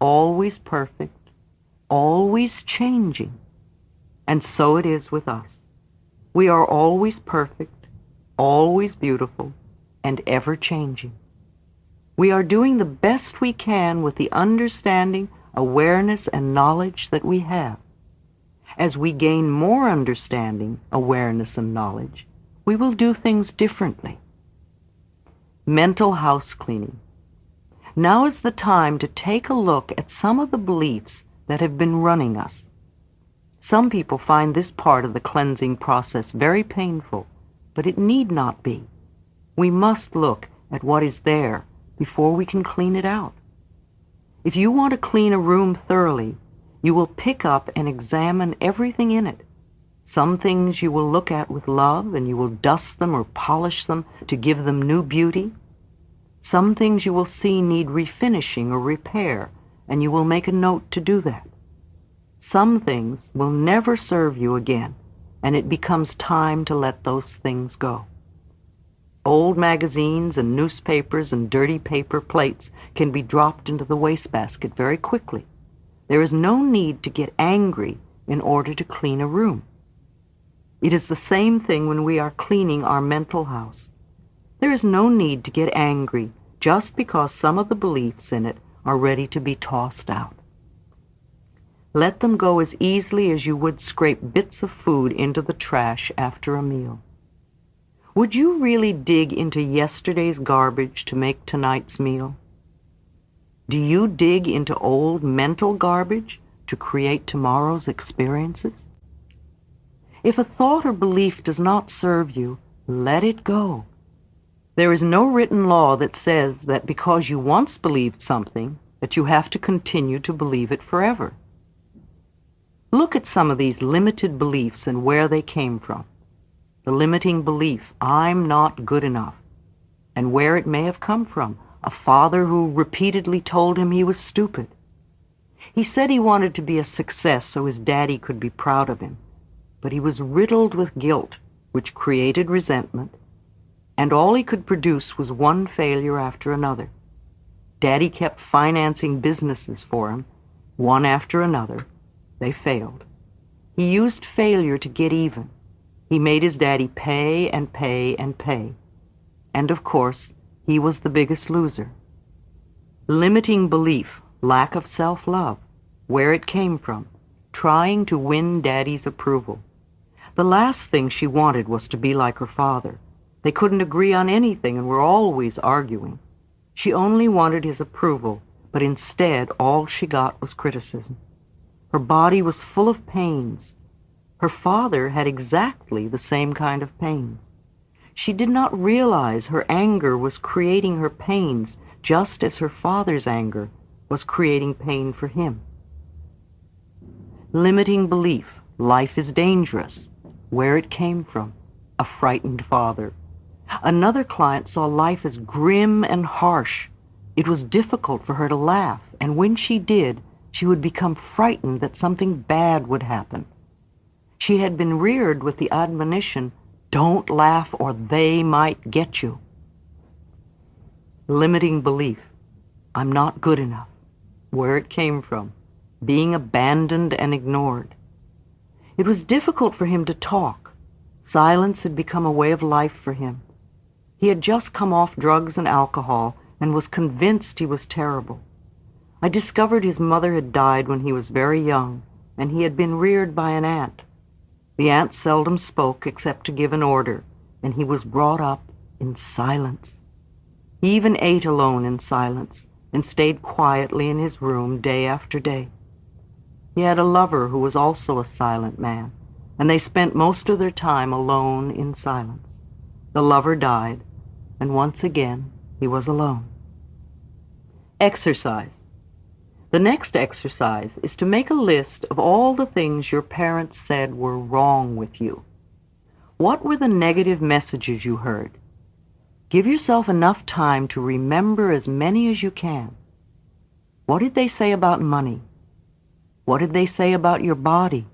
always perfect, always changing. And so it is with us. We are always perfect, always beautiful, and ever changing. We are doing the best we can with the understanding, awareness, and knowledge that we have. As we gain more understanding, awareness, and knowledge, we will do things differently. Mental house cleaning. Now is the time to take a look at some of the beliefs that have been running us. Some people find this part of the cleansing process very painful, but it need not be. We must look at what is there before we can clean it out. If you want to clean a room thoroughly, you will pick up and examine everything in it. Some things you will look at with love, and you will dust them or polish them to give them new beauty. Some things you will see need refinishing or repair, and you will make a note to do that. Some things will never serve you again, and it becomes time to let those things go. Old magazines and newspapers and dirty paper plates can be dropped into the wastebasket very quickly. There is no need to get angry in order to clean a room. It is the same thing when we are cleaning our mental house. There is no need to get angry just because some of the beliefs in it are ready to be tossed out. Let them go as easily as you would scrape bits of food into the trash after a meal. Would you really dig into yesterday's garbage to make tonight's meal? Do you dig into old mental garbage to create tomorrow's experiences? If a thought or belief does not serve you, let it go. There is no written law that says that because you once believed something, that you have to continue to believe it forever. Look at some of these limited beliefs and where they came from. The limiting belief, I'm not good enough, and where it may have come from. A father who repeatedly told him he was stupid. He said he wanted to be a success so his daddy could be proud of him, but he was riddled with guilt, which created resentment, and all he could produce was one failure after another. Daddy kept financing businesses for him, one after another. They failed. He used failure to get even. He made his daddy pay and pay and pay. And of course, he was the biggest loser. Limiting belief, lack of self-love, where it came from, trying to win Daddy's approval. The last thing she wanted was to be like her father. They couldn't agree on anything and were always arguing. She only wanted his approval, but instead all she got was criticism. Her body was full of pains. Her father had exactly the same kind of pains. She did not realize her anger was creating her pains just as her father's anger was creating pain for him. Limiting belief, life is dangerous, where it came from, a frightened father. Another client saw life as grim and harsh. It was difficult for her to laugh, and when she did, she would become frightened that something bad would happen. She had been reared with the admonition, don't laugh or they might get you. Limiting belief, I'm not good enough, where it came from, being abandoned and ignored. It was difficult for him to talk. Silence had become a way of life for him. He had just come off drugs and alcohol and was convinced he was terrible. I discovered his mother had died when he was very young, and he had been reared by an aunt. The aunt seldom spoke except to give an order, and he was brought up in silence. He even ate alone in silence and stayed quietly in his room day after day. He had a lover who was also a silent man, and they spent most of their time alone in silence. The lover died, and once again he was alone. Exercise. The next exercise is to make a list of all the things your parents said were wrong with you. What were the negative messages you heard? Give yourself enough time to remember as many as you can. What did they say about money? What did they say about your body?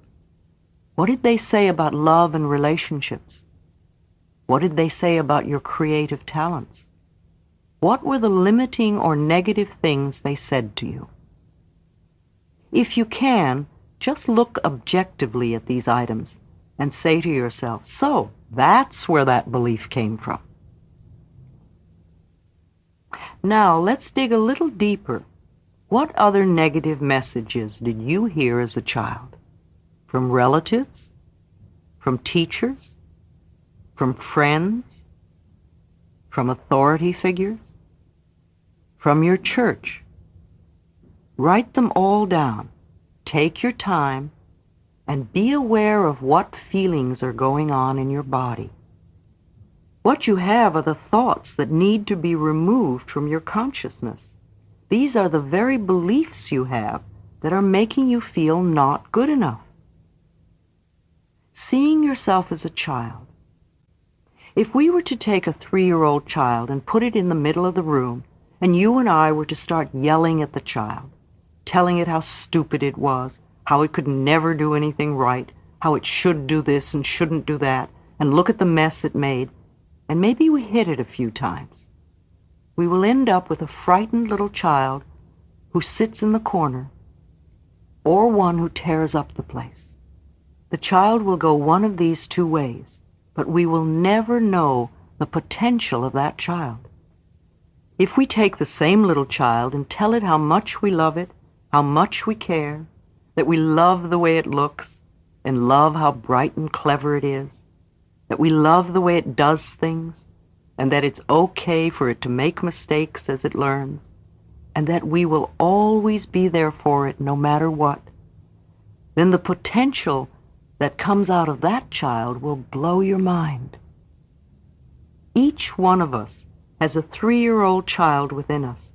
What did they say about love and relationships? What did they say about your creative talents? What were the limiting or negative things they said to you? If you can, just look objectively at these items and say to yourself, so that's where that belief came from. Now let's dig a little deeper. What other negative messages did you hear as a child? From relatives? From teachers? From friends? From authority figures? From your church? Write them all down. Take your time and be aware of what feelings are going on in your body. What you have are the thoughts that need to be removed from your consciousness. These are the very beliefs you have that are making you feel not good enough. Seeing yourself as a child. If we were to take a 3-year-old child and put it in the middle of the room, and you and I were to start yelling at the child, telling it how stupid it was, how it could never do anything right, how it should do this and shouldn't do that, and look at the mess it made, and maybe we hit it a few times. We will end up with a frightened little child who sits in the corner, or one who tears up the place. The child will go one of these two ways, but we will never know the potential of that child. If we take the same little child and tell it how much we love it, how much we care, that we love the way it looks, and love how bright and clever it is, that we love the way it does things, and that it's okay for it to make mistakes as it learns, and that we will always be there for it no matter what, then the potential that comes out of that child will blow your mind. Each one of us has a 3-year-old child within us,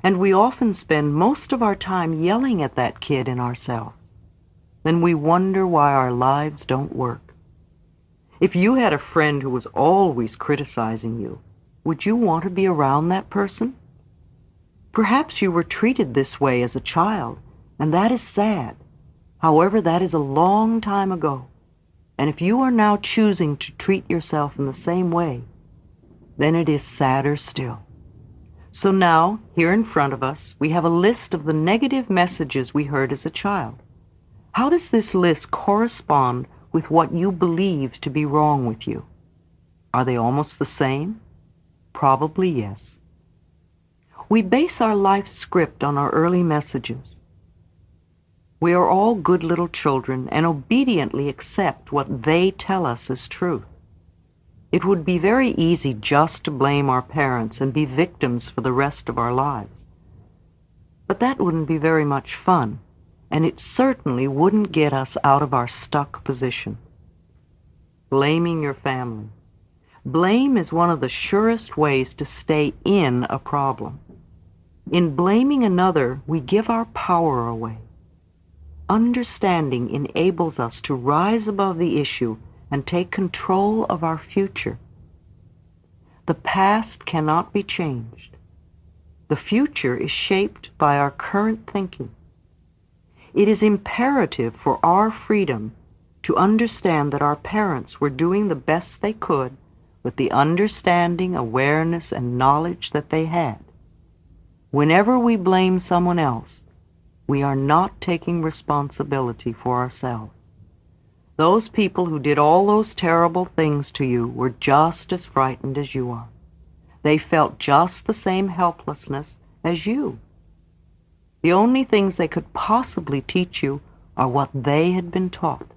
and we often spend most of our time yelling at that kid in ourselves. Then we wonder why our lives don't work. If you had a friend who was always criticizing you, would you want to be around that person? Perhaps you were treated this way as a child, and that is sad. However, that is a long time ago. And if you are now choosing to treat yourself in the same way, then it is sadder still. So now, here in front of us, we have a list of the negative messages we heard as a child. How does this list correspond with what you believe to be wrong with you? Are they almost the same? Probably yes. We base our life script on our early messages. We are all good little children and obediently accept what they tell us as truth. It would be very easy just to blame our parents and be victims for the rest of our lives. But that wouldn't be very much fun, and it certainly wouldn't get us out of our stuck position. Blaming your family. Blame is one of the surest ways to stay in a problem. In blaming another, we give our power away. Understanding enables us to rise above the issue and take control of our future. The past cannot be changed. The future is shaped by our current thinking. It is imperative for our freedom to understand that our parents were doing the best they could with the understanding, awareness, and knowledge that they had. Whenever we blame someone else, we are not taking responsibility for ourselves. Those people who did all those terrible things to you were just as frightened as you are. They felt just the same helplessness as you. The only things they could possibly teach you are what they had been taught.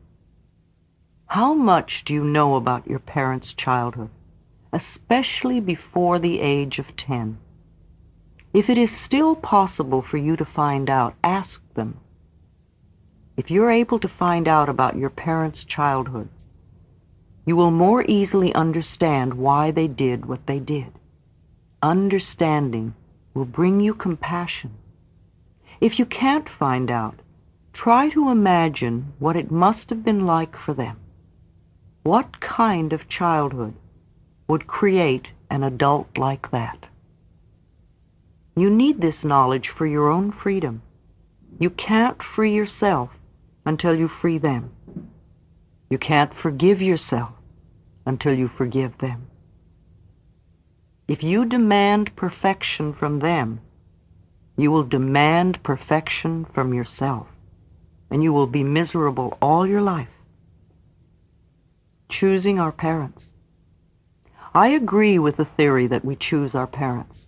How much do you know about your parents' childhood, especially before the age of 10? If it is still possible for you to find out, ask them. If you're able to find out about your parents' childhoods, you will more easily understand why they did what they did. Understanding will bring you compassion. If you can't find out, try to imagine what it must have been like for them. What kind of childhood would create an adult like that? You need this knowledge for your own freedom. You can't free yourself until you free them. You can't forgive yourself until you forgive them. If you demand perfection from them, you will demand perfection from yourself, and you will be miserable all your life. Choosing our parents. I agree with the theory that we choose our parents.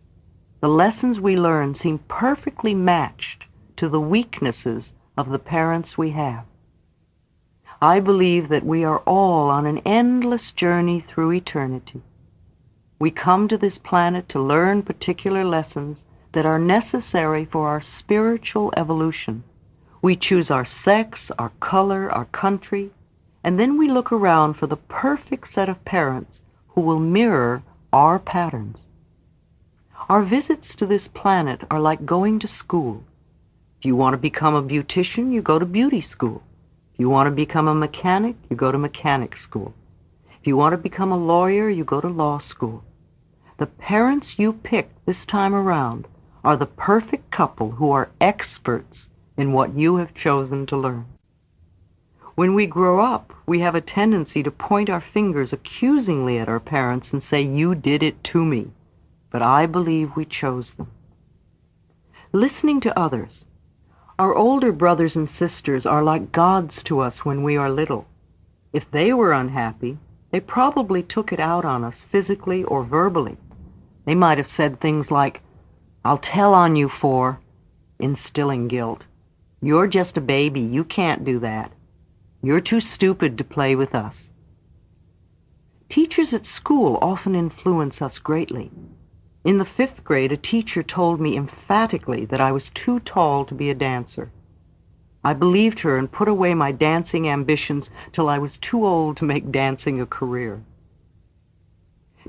The lessons we learn seem perfectly matched to the weaknesses of the parents we have. I believe that we are all on an endless journey through eternity. We come to this planet to learn particular lessons that are necessary for our spiritual evolution. We choose our sex, our color, our country, and then we look around for the perfect set of parents who will mirror our patterns. Our visits to this planet are like going to school. If you want to become a beautician, you go to beauty school. If you want to become a mechanic, you go to mechanic school. If you want to become a lawyer, you go to law school. The parents you pick this time around are the perfect couple who are experts in what you have chosen to learn. When we grow up, we have a tendency to point our fingers accusingly at our parents and say, "You did it to me." But I believe we chose them. Listening to others. Our older brothers and sisters are like gods to us when we are little. If they were unhappy, they probably took it out on us physically or verbally. They might have said things like, "I'll tell on you for," instilling guilt. "You're just a baby, you can't do that. You're too stupid to play with us." Teachers at school often influence us greatly. In the 5th grade, a teacher told me emphatically that I was too tall to be a dancer. I believed her and put away my dancing ambitions till I was too old to make dancing a career.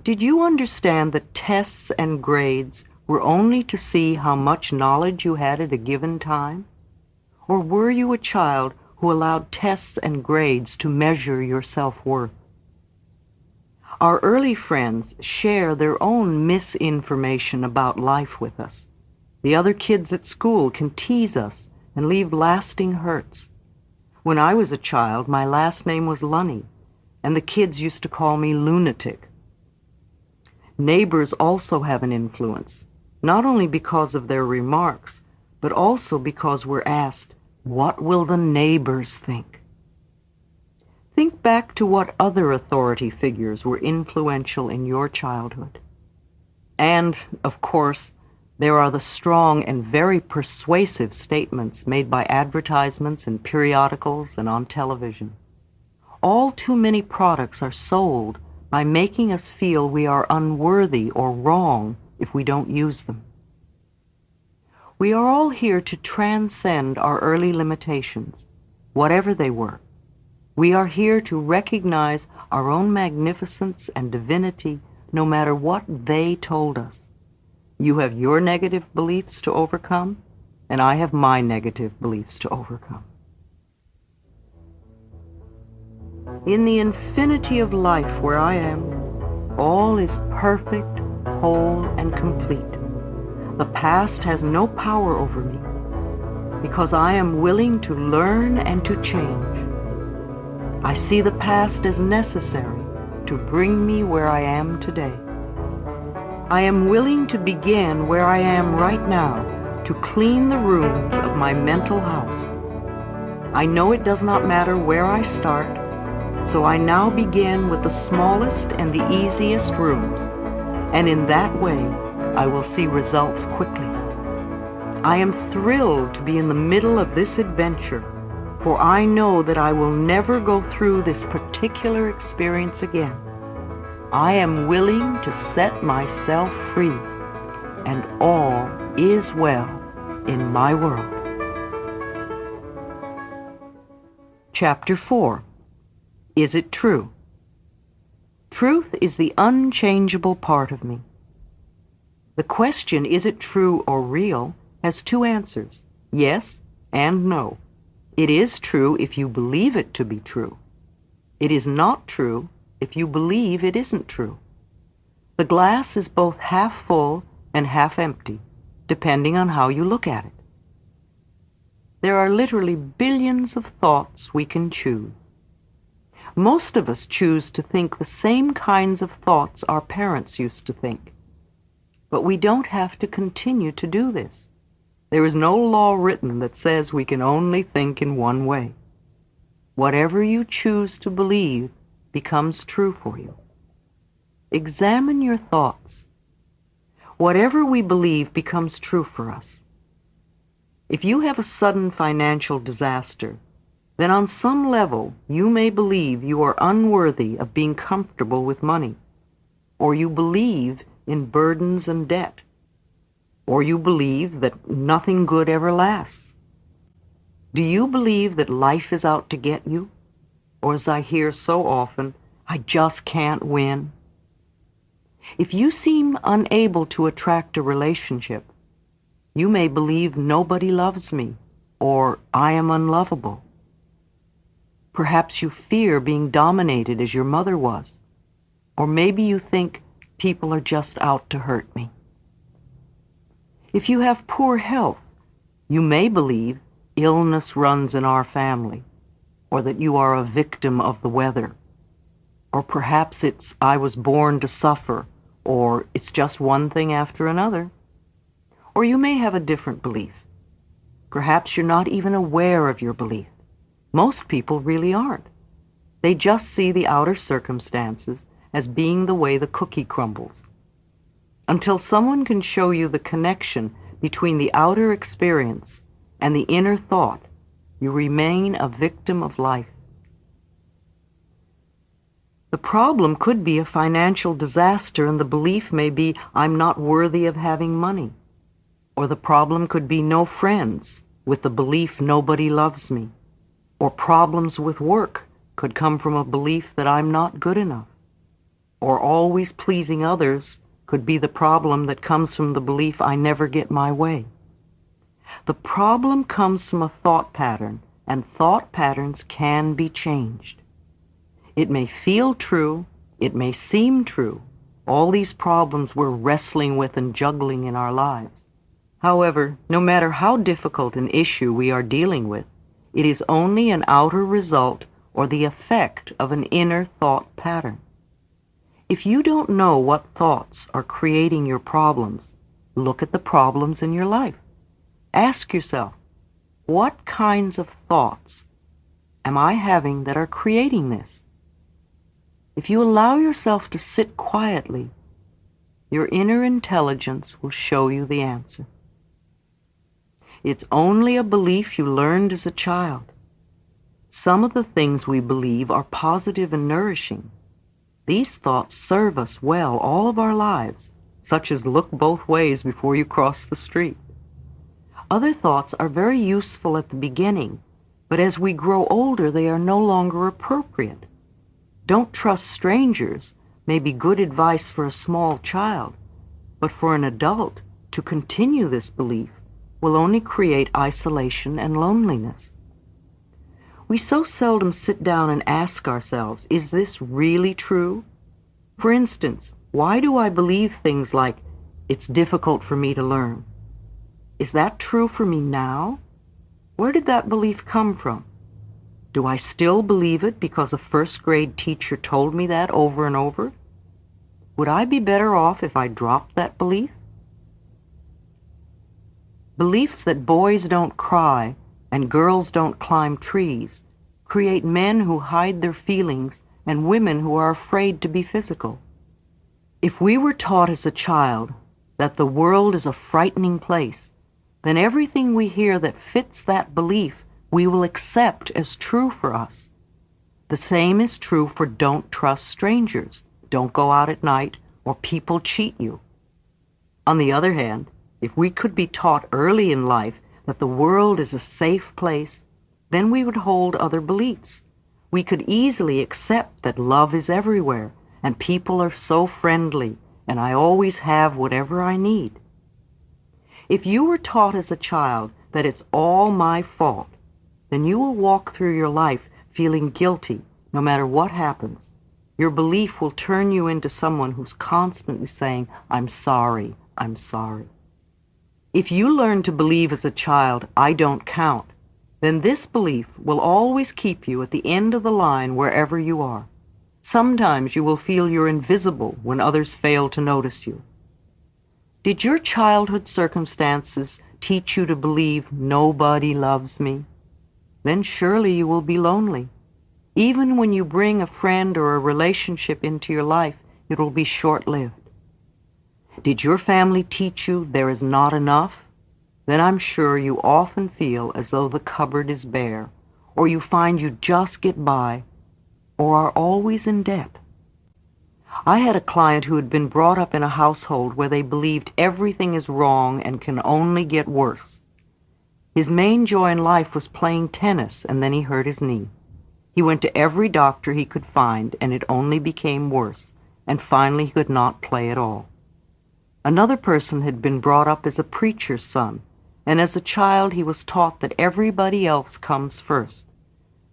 Did you understand that tests and grades were only to see how much knowledge you had at a given time? Or were you a child who allowed tests and grades to measure your self-worth? Our early friends share their own misinformation about life with us. The other kids at school can tease us and leave lasting hurts. When I was a child, my last name was Lunny, and the kids used to call me lunatic. Neighbors also have an influence, not only because of their remarks, but also because we're asked, "What will the neighbors think?" Think back to what other authority figures were influential in your childhood. And, of course, there are the strong and very persuasive statements made by advertisements in periodicals and on television. All too many products are sold by making us feel we are unworthy or wrong if we don't use them. We are all here to transcend our early limitations, whatever they were. We are here to recognize our own magnificence and divinity no matter what they told us. You have your negative beliefs to overcome, and I have my negative beliefs to overcome. In the infinity of life where I am, all is perfect, whole, and complete. The past has no power over me, because I am willing to learn and to change. I see the past as necessary to bring me where I am today. I am willing to begin where I am right now to clean the rooms of my mental house. I know it does not matter where I start, so I now begin with the smallest and the easiest rooms, and in that way I will see results quickly. I am thrilled to be in the middle of this adventure, for I know that I will never go through this particular experience again. I am willing to set myself free, and all is well in my world. Chapter 4. Is it true? Truth is the unchangeable part of me. The question, is it true or real, has two answers, yes and no. It is true if you believe it to be true. It is not true if you believe it isn't true. The glass is both half full and half empty, depending on how you look at it. There are literally billions of thoughts we can choose. Most of us choose to think the same kinds of thoughts our parents used to think. But we don't have to continue to do this. There is no law written that says we can only think in one way. Whatever you choose to believe becomes true for you. Examine your thoughts. Whatever we believe becomes true for us. If you have a sudden financial disaster, then on some level you may believe you are unworthy of being comfortable with money, or you believe in burdens and debt, or you believe that nothing good ever lasts. Do you believe that life is out to get you? Or, as I hear so often, I just can't win? If you seem unable to attract a relationship, you may believe nobody loves me, or I am unlovable. Perhaps you fear being dominated as your mother was, or maybe you think people are just out to hurt me. If you have poor health, you may believe illness runs in our family, or that you are a victim of the weather. Or perhaps it's I was born to suffer, or it's just one thing after another. Or you may have a different belief. Perhaps you're not even aware of your belief. Most people really aren't. They just see the outer circumstances as being the way the cookie crumbles. Until someone can show you the connection between the outer experience and the inner thought, you remain a victim of life. The problem could be a financial disaster, and the belief may be, I'm not worthy of having money. Or the problem could be no friends, with the belief nobody loves me. Or problems with work could come from a belief that I'm not good enough. Or always pleasing others could be the problem that comes from the belief I never get my way. The problem comes from a thought pattern, and thought patterns can be changed. It may feel true, it may seem true, all these problems we're wrestling with and juggling in our lives. However, no matter how difficult an issue we are dealing with, it is only an outer result or the effect of an inner thought pattern. If you don't know what thoughts are creating your problems, look at the problems in your life. Ask yourself, what kinds of thoughts am I having that are creating this? If you allow yourself to sit quietly, your inner intelligence will show you the answer. It's only a belief you learned as a child. Some of the things we believe are positive and nourishing. These thoughts serve us well all of our lives, such as look both ways before you cross the street. Other thoughts are very useful at the beginning, but as we grow older, they are no longer appropriate. Don't trust strangers may be good advice for a small child, but for an adult to continue this belief will only create isolation and loneliness. We so seldom sit down and ask ourselves, is this really true? For instance, why do I believe things like, it's difficult for me to learn? Is that true for me now? Where did that belief come from? Do I still believe it because a first-grade teacher told me that over and over? Would I be better off if I dropped that belief? Beliefs that boys don't cry and girls don't climb trees create men who hide their feelings and women who are afraid to be physical. If we were taught as a child that the world is a frightening place, then everything we hear that fits that belief we will accept as true for us. The same is true for don't trust strangers, don't go out at night, or people cheat you. On the other hand, if we could be taught early in life that the world is a safe place, then we would hold other beliefs. We could easily accept that love is everywhere, and people are so friendly, and I always have whatever I need. If you were taught as a child that it's all my fault, then you will walk through your life feeling guilty no matter what happens. Your belief will turn you into someone who's constantly saying, I'm sorry, I'm sorry. If you learn to believe as a child, I don't count, then this belief will always keep you at the end of the line wherever you are. Sometimes you will feel you're invisible when others fail to notice you. Did your childhood circumstances teach you to believe nobody loves me? Then surely you will be lonely. Even when you bring a friend or a relationship into your life, it will be short-lived. Did your family teach you there is not enough? Then I'm sure you often feel as though the cupboard is bare, or you find you just get by, or are always in debt. I had a client who had been brought up in a household where they believed everything is wrong and can only get worse. His main joy in life was playing tennis, and then he hurt his knee. He went to every doctor he could find, and it only became worse, and finally he could not play at all. Another person had been brought up as a preacher's son, and as a child he was taught that everybody else comes first.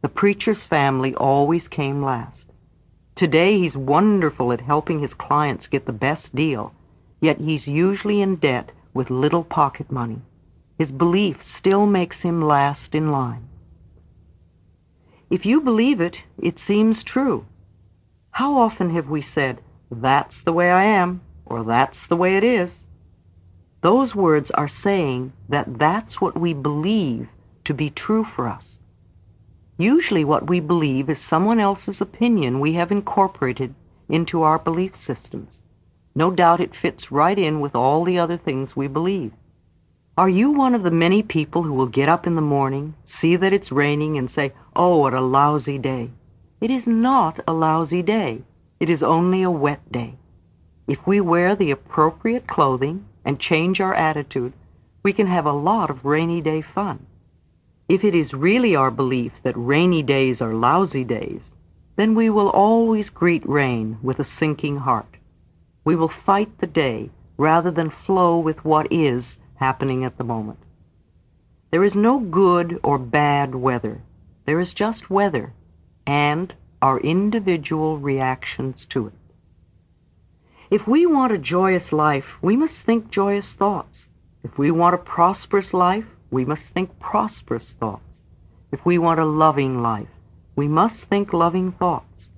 The preacher's family always came last. Today he's wonderful at helping his clients get the best deal, yet he's usually in debt with little pocket money. His belief still makes him last in line. If you believe it, it seems true. How often have we said, "That's the way I am," or "That's the way it is"? Those words are saying that that's what we believe to be true for us. Usually what we believe is someone else's opinion we have incorporated into our belief systems. No doubt it fits right in with all the other things we believe. Are you one of the many people who will get up in the morning, see that it's raining, and say, "Oh, what a lousy day"? It is not a lousy day. It is only a wet day. If we wear the appropriate clothing and change our attitude, we can have a lot of rainy day fun. If it is really our belief that rainy days are lousy days, then we will always greet rain with a sinking heart. We will fight the day rather than flow with what is happening at the moment. There is no good or bad weather. There is just weather and our individual reactions to it. If we want a joyous life, we must think joyous thoughts. If we want a prosperous life, we must think prosperous thoughts. If we want a loving life, we must think loving thoughts.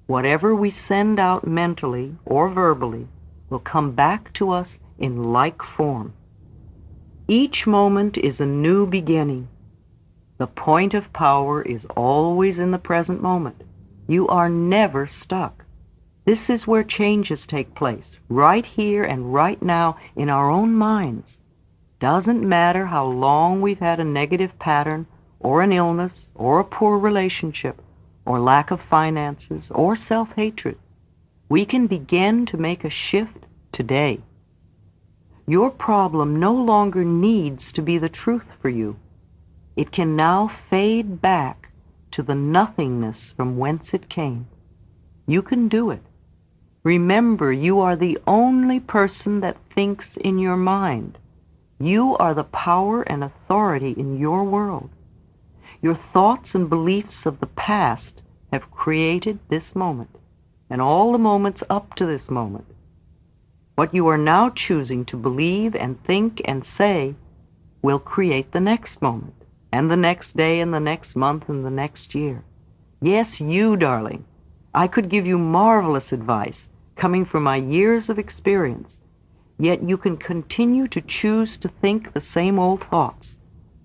Whatever we send out mentally or verbally will come back to us in like form. Each moment is a new beginning. The point of power is always in the present moment. You are never stuck. This is where changes take place, right here and right now in our own minds. Doesn't matter how long we've had a negative pattern, or an illness, or a poor relationship, or lack of finances, or self-hatred. We can begin to make a shift today. Your problem no longer needs to be the truth for you. It can now fade back to the nothingness from whence it came. You can do it. Remember, you are the only person that thinks in your mind. You are the power and authority in your world. Your thoughts and beliefs of the past have created this moment, and all the moments up to this moment. What you are now choosing to believe and think and say will create the next moment, and the next day, and the next month, and the next year. Yes, you, darling. I could give you marvelous advice coming from my years of experience, yet you can continue to choose to think the same old thoughts.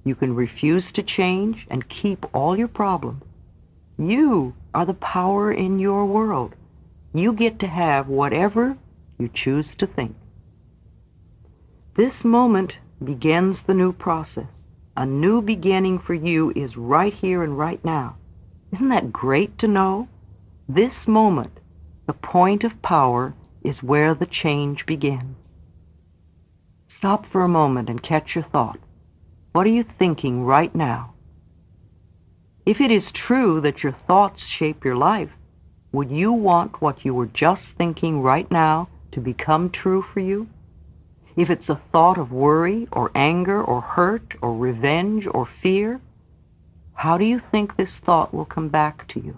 You can refuse to change and keep all your problems. You are the power in your world. You get to have whatever you choose to think. This moment begins the new process. A new beginning for you is right here and right now. Isn't that great to know? This moment, the point of power, is where the change begins. Stop for a moment and catch your thought. What are you thinking right now? If it is true that your thoughts shape your life, would you want what you were just thinking right now to become true for you? If it's a thought of worry or anger or hurt or revenge or fear, how do you think this thought will come back to you?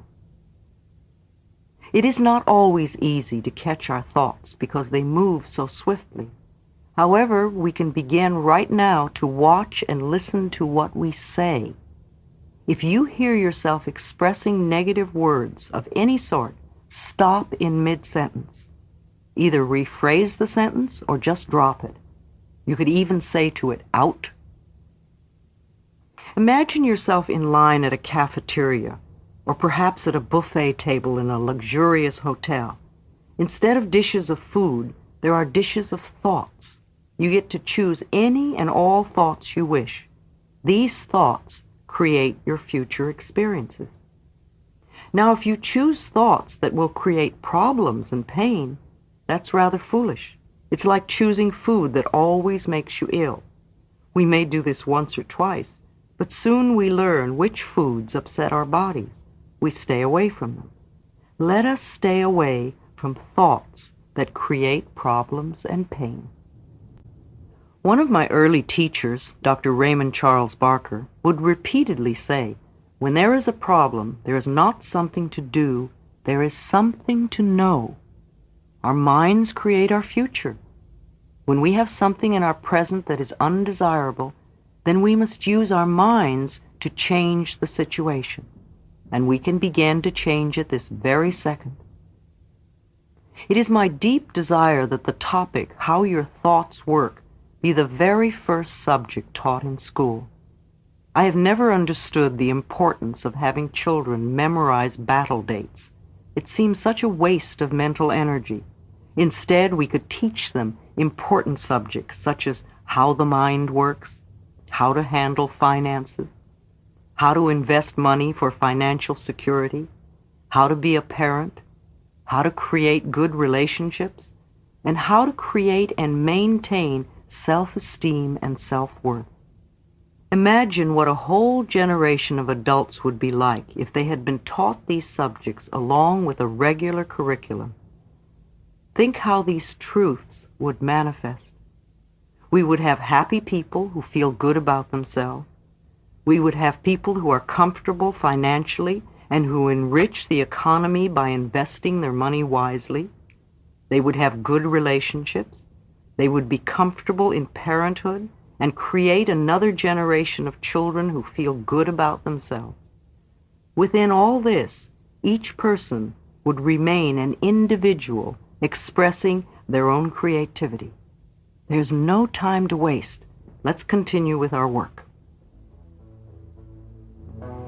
It is not always easy to catch our thoughts because they move so swiftly. However, we can begin right now to watch and listen to what we say. If you hear yourself expressing negative words of any sort, stop in mid-sentence. Either rephrase the sentence or just drop it. You could even say to it, "Out." Imagine yourself in line at a cafeteria, or perhaps at a buffet table in a luxurious hotel. Instead of dishes of food, there are dishes of thoughts. You get to choose any and all thoughts you wish. These thoughts create your future experiences. Now, if you choose thoughts that will create problems and pain, that's rather foolish. It's like choosing food that always makes you ill. We may do this once or twice, but soon we learn which foods upset our bodies. We stay away from them. Let us stay away from thoughts that create problems and pain. One of my early teachers, Dr. Raymond Charles Barker, would repeatedly say, "When there is a problem, there is not something to do, there is something to know." Our minds create our future. When we have something in our present that is undesirable, then we must use our minds to change the situation. and we can begin to change it this very second. It is my deep desire that the topic, how your thoughts work, be the very first subject taught in school. I have never understood the importance of having children memorize battle dates. It seems such a waste of mental energy. Instead, we could teach them important subjects such as how the mind works, how to handle finances, how to invest money for financial security, how to be a parent, how to create good relationships, and how to create and maintain self-esteem and self-worth. Imagine what a whole generation of adults would be like if they had been taught these subjects along with a regular curriculum. Think how these truths would manifest. We would have happy people who feel good about themselves. We would have people who are comfortable financially and who enrich the economy by investing their money wisely. They would have good relationships. They would be comfortable in parenthood and create another generation of children who feel good about themselves. Within all this, each person would remain an individual expressing their own creativity. There's no time to waste. Let's continue with our work.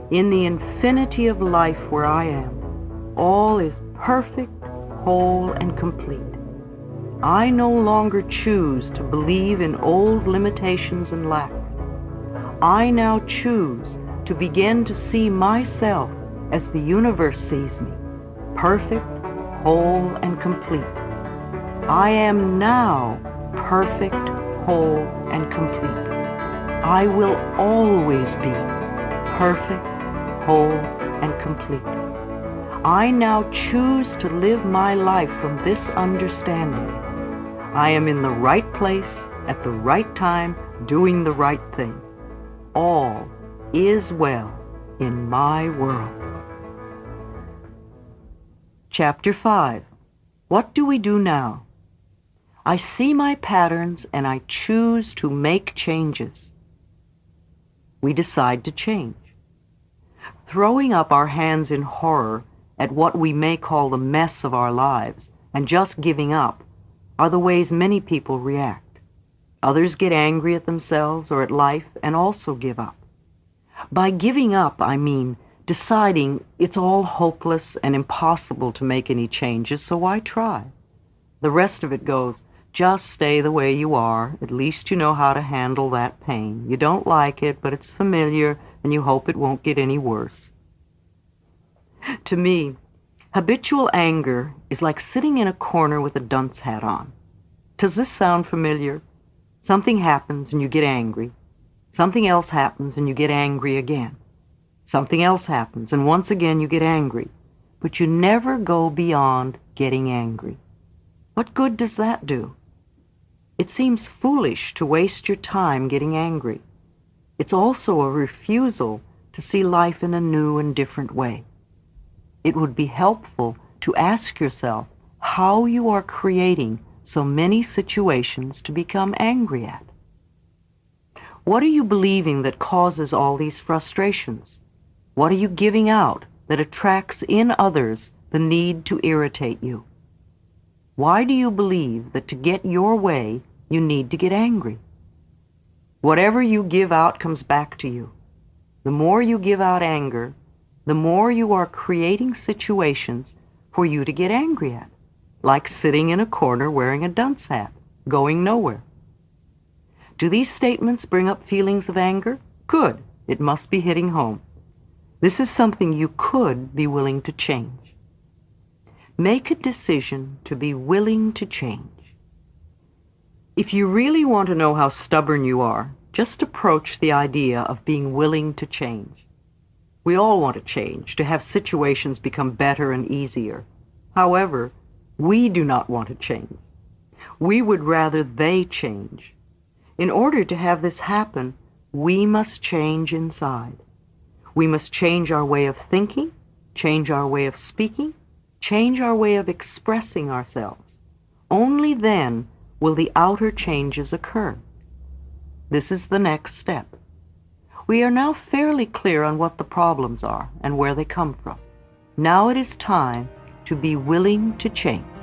In the infinity of life where I am, all is perfect, whole, and complete. I no longer choose to believe in old limitations and lacks. I now choose to begin to see myself as the universe sees me, perfect, whole, and complete. I am now perfect, whole, and complete. I will always be perfect, whole, and complete. I now choose to live my life from this understanding. I am in the right place at the right time, doing the right thing. All is well in my world. Chapter 5. What do we do now? I see my patterns and I choose to make changes. We decide to change. Throwing up our hands in horror at what we may call the mess of our lives and just giving up are the ways many people react. Others get angry at themselves or at life and also give up. By giving up, I mean deciding it's all hopeless and impossible to make any changes, so why try? The rest of it goes, just stay the way you are. At least you know how to handle that pain. You don't like it, but it's familiar, and you hope it won't get any worse. To me, habitual anger is like sitting in a corner with a dunce hat on. Does this sound familiar? Something happens and you get angry. Something else happens and you get angry again. Something else happens and once again you get angry. But you never go beyond getting angry. What good does that do? It seems foolish to waste your time getting angry. It's also a refusal to see life in a new and different way. It would be helpful to ask yourself how you are creating so many situations to become angry at. What are you believing that causes all these frustrations? What are you giving out that attracts in others the need to irritate you? Why do you believe that to get your way, you need to get angry? Whatever you give out comes back to you. The more you give out anger, the more you are creating situations for you to get angry at, like sitting in a corner wearing a dunce hat, going nowhere. Do these statements bring up feelings of anger? Good. It must be hitting home. This is something you could be willing to change. Make a decision to be willing to change. If you really want to know how stubborn you are, just approach the idea of being willing to change. We all want to change, to have situations become better and easier. However, we do not want to change. We would rather they change. In order to have this happen, we must change inside. We must change our way of thinking, change our way of speaking, change our way of expressing ourselves. Only then will the outer changes occur. This is the next step. We are now fairly clear on what the problems are and where they come from. Now it is time to be willing to change.